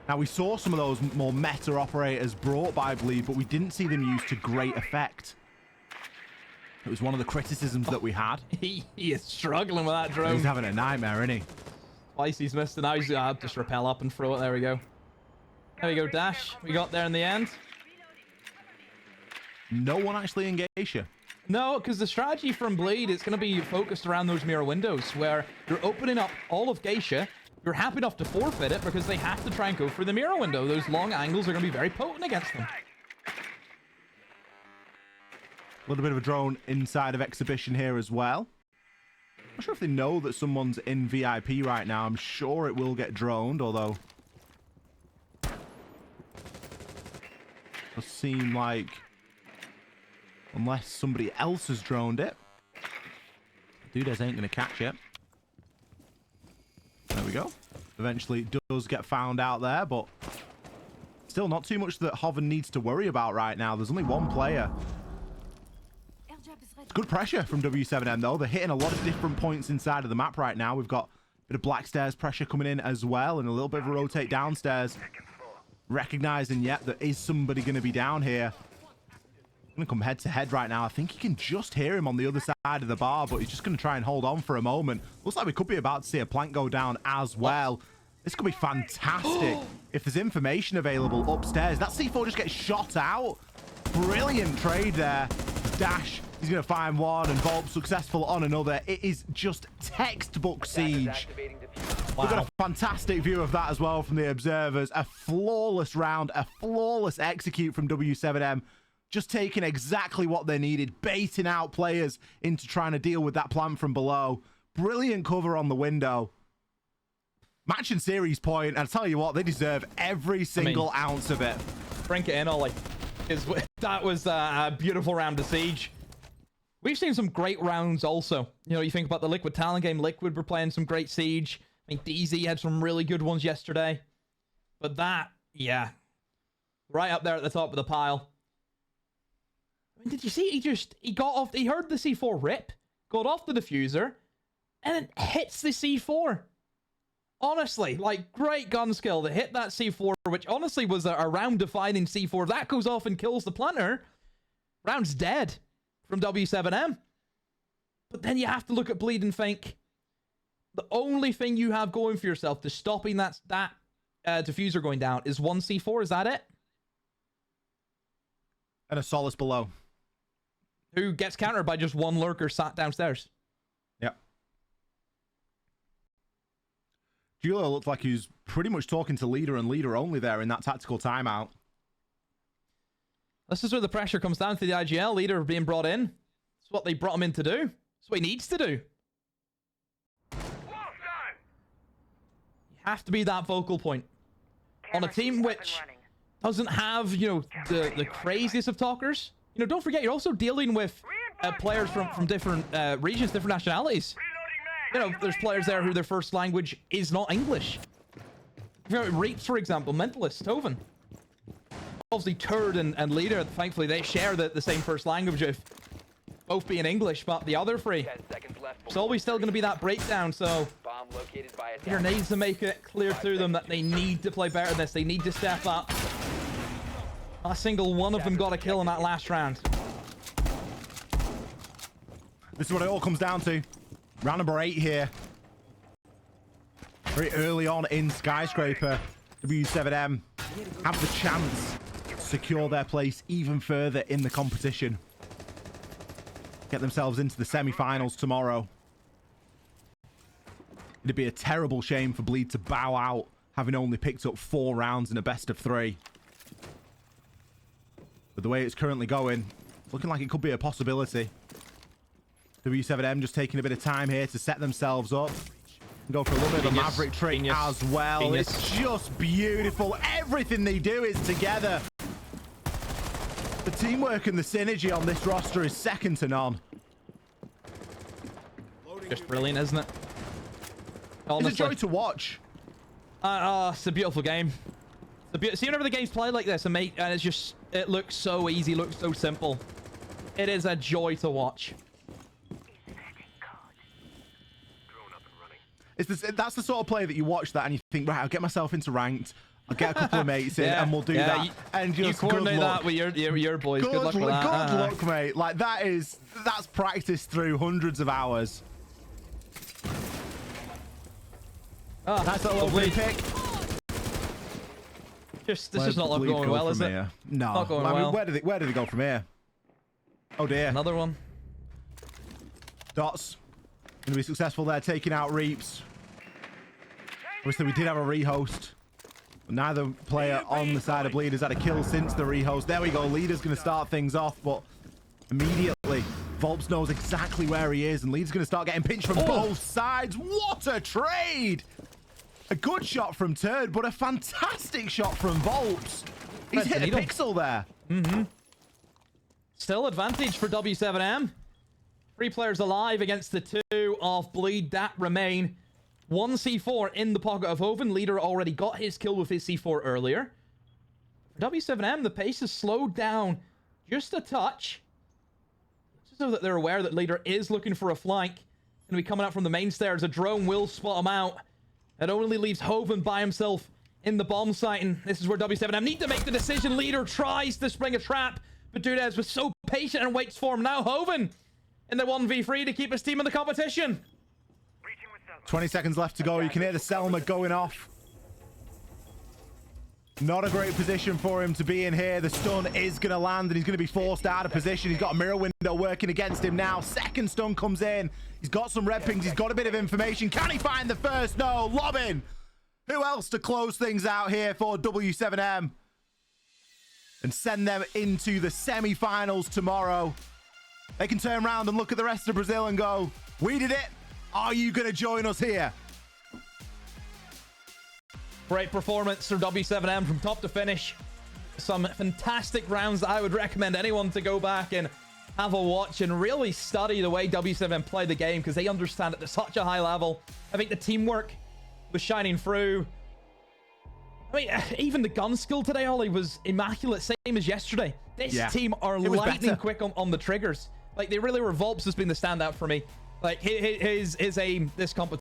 Now, we saw some of those more meta operators brought by Bleed, but we didn't see them used to great effect. It was one of the criticisms that we had. He is struggling with that drone. He's having a nightmare, isn't he? Twice he's missed, and now he's just rappel up and throw it. There we go. There we go, Dash. We got there in the end. No one actually engaged you. No, because the strategy from Blade is going to be focused around those mirror windows, where you're opening up all of Geisha. You're happy enough to forfeit it because they have to try and go for the mirror window. Those long angles are going to be very potent against them. A little bit of a drone inside of Exhibition here as well. I'm not sure if they know that someone's in VIP right now. I'm sure it will get droned, although it does seem like, unless somebody else has droned it, Dudes ain't going to catch it. There we go. Eventually it does get found out there, but still not too much that Hoven needs to worry about right now. There's only one player. It's good pressure from w7m, though. They're hitting a lot of different points inside of the map right now. We've got a bit of black stairs pressure coming in as well, and a little bit of a rotate downstairs. Recognizing, yet there is somebody going to be down here. Going to come head to head right now. I think you can just hear him on the other side of the bar, but he's just going to try and hold on for a moment. Looks like we could be about to see a plank go down as well. This could be fantastic if there's information available upstairs. That C4 just gets shot out. Brilliant trade there. Dash, he's going to find one, and Volp successful on another. It is just textbook Siege. We've got a fantastic view of that as well from the observers. A flawless round, a flawless execute from w7m. just taking exactly what they needed, baiting out players into trying to deal with that plant from below. Brilliant cover on the window. Match and series point. And I tell you what, they deserve every single ounce of it. Bring it in, Ollie. That was a beautiful round of Siege. We've seen some great rounds also. You know, you think about the Liquid Talent game. Liquid were playing some great Siege. I think DZ had some really good ones yesterday. But that, yeah. Right up there at the top of the pile. I mean, did you see? He got off. He heard the C4 rip, got off the diffuser, and then hits the C4. Honestly, like, great gun skill to hit that C4, which honestly was a round-defining C4. If that goes off and kills the planter, round's dead from w7m. But then you have to look at Bleed and think, the only thing you have going for yourself to stopping that diffuser going down is one C4. Is that it? And a solace below. Who gets countered by just one lurker sat downstairs. Yep. Julio looked like he was pretty much talking to leader and leader only there in that tactical timeout. This is where the pressure comes down to the IGL. Leader being brought in. It's what they brought him in to do. It's what he needs to do. You have to be that focal point. On a team which doesn't have, you know, the craziest of talkers. You know, don't forget, you're also dealing with players from different regions, different nationalities. You know, there's players there who their first language is not English. You know, Reaps, for example, Mentalist, Toven. Obviously, Turd and Leader, thankfully, they share the same first language of both being English, but the other three, it's always still going to be that breakdown, so Leader needs to make it clear to them that they need to play better than this. They need to step up. Not a single one of them got a kill in that last round. This is what it all comes down to. Round number 8 here. Very early on in Skyscraper, w7m have the chance to secure their place even further in the competition. Get themselves into the semi-finals tomorrow. It'd be a terrible shame for Bleed to bow out, having only picked up 4 rounds in a best of 3. But the way it's currently going, it's looking like it could be a possibility. w7m just taking a bit of time here to set themselves up. And go for a little bit of a maverick trick as well. It's just beautiful. Everything they do is together. The teamwork and the synergy on this roster is second to none. Just brilliant, isn't it? Honestly. It's a joy to watch. It's a beautiful game. See, whenever the game's played like this, and it's just, it looks so easy, looks so simple. It is a joy to watch. That's the sort of play that you watch that and you think, right, I'll get myself into ranked. I'll get a couple of mates in and we'll do that. And just you coordinate that with your boys. Good luck with that. Good luck, mate. Like, that's practice through hundreds of hours. Nice little opening pick. This is not going well, is it? No. Not going well. Where did they go from here? Oh dear. Another one. Dots. Going to be successful there, taking out Reaps. Obviously, we did have a rehost. But neither player on the side of Bleed has had a kill since the rehost. There we go. Leader's going to start things off, but immediately, Volps knows exactly where he is, and Leader's going to start getting pinched from both sides. What a trade! A good shot from Turd, but a fantastic shot from Volps. He's hit a pixel there. Still advantage for w7m. 3 players alive against the 2 of Bleed that remain. 1 C4 in the pocket of Hoven. Leader already got his kill with his C4 earlier. For w7m, the pace has slowed down just a touch. Just so that they're aware that Leader is looking for a flank. Going to be coming out from the main stairs. A drone will spot him out. It only leaves Hoven by himself in the bomb site. And this is where w7m need to make the decision. Leader tries to spring a trap, but Dudez was so patient and waits for him. Now Hoven in the 1v3 to keep his team in the competition. 20 seconds left to go. You can hear the Selma going off. Not a great position for him to be in here. The stun is going to land and he's going to be forced out of position. He's got a mirror window working against him now. Second stun comes in. He's got some red pings. He's got a bit of information. Can he find the first? No. Lobbin. Who else to close things out here for w7m? and send them into the semi-finals tomorrow. They can turn around and look at the rest of Brazil and go, we did it. Are you going to join us here? Great performance for w7m from top to finish. Some fantastic rounds that I would recommend anyone to go back and have a watch and really study the way w7m play the game, because they understand it to such a high level. I think the teamwork was shining through. I mean, even the gun skill today, Ollie, was immaculate, same as yesterday. This team are lightning quick on the triggers. Like, they really were. Volps has been the standout for me. Like, his aim this competition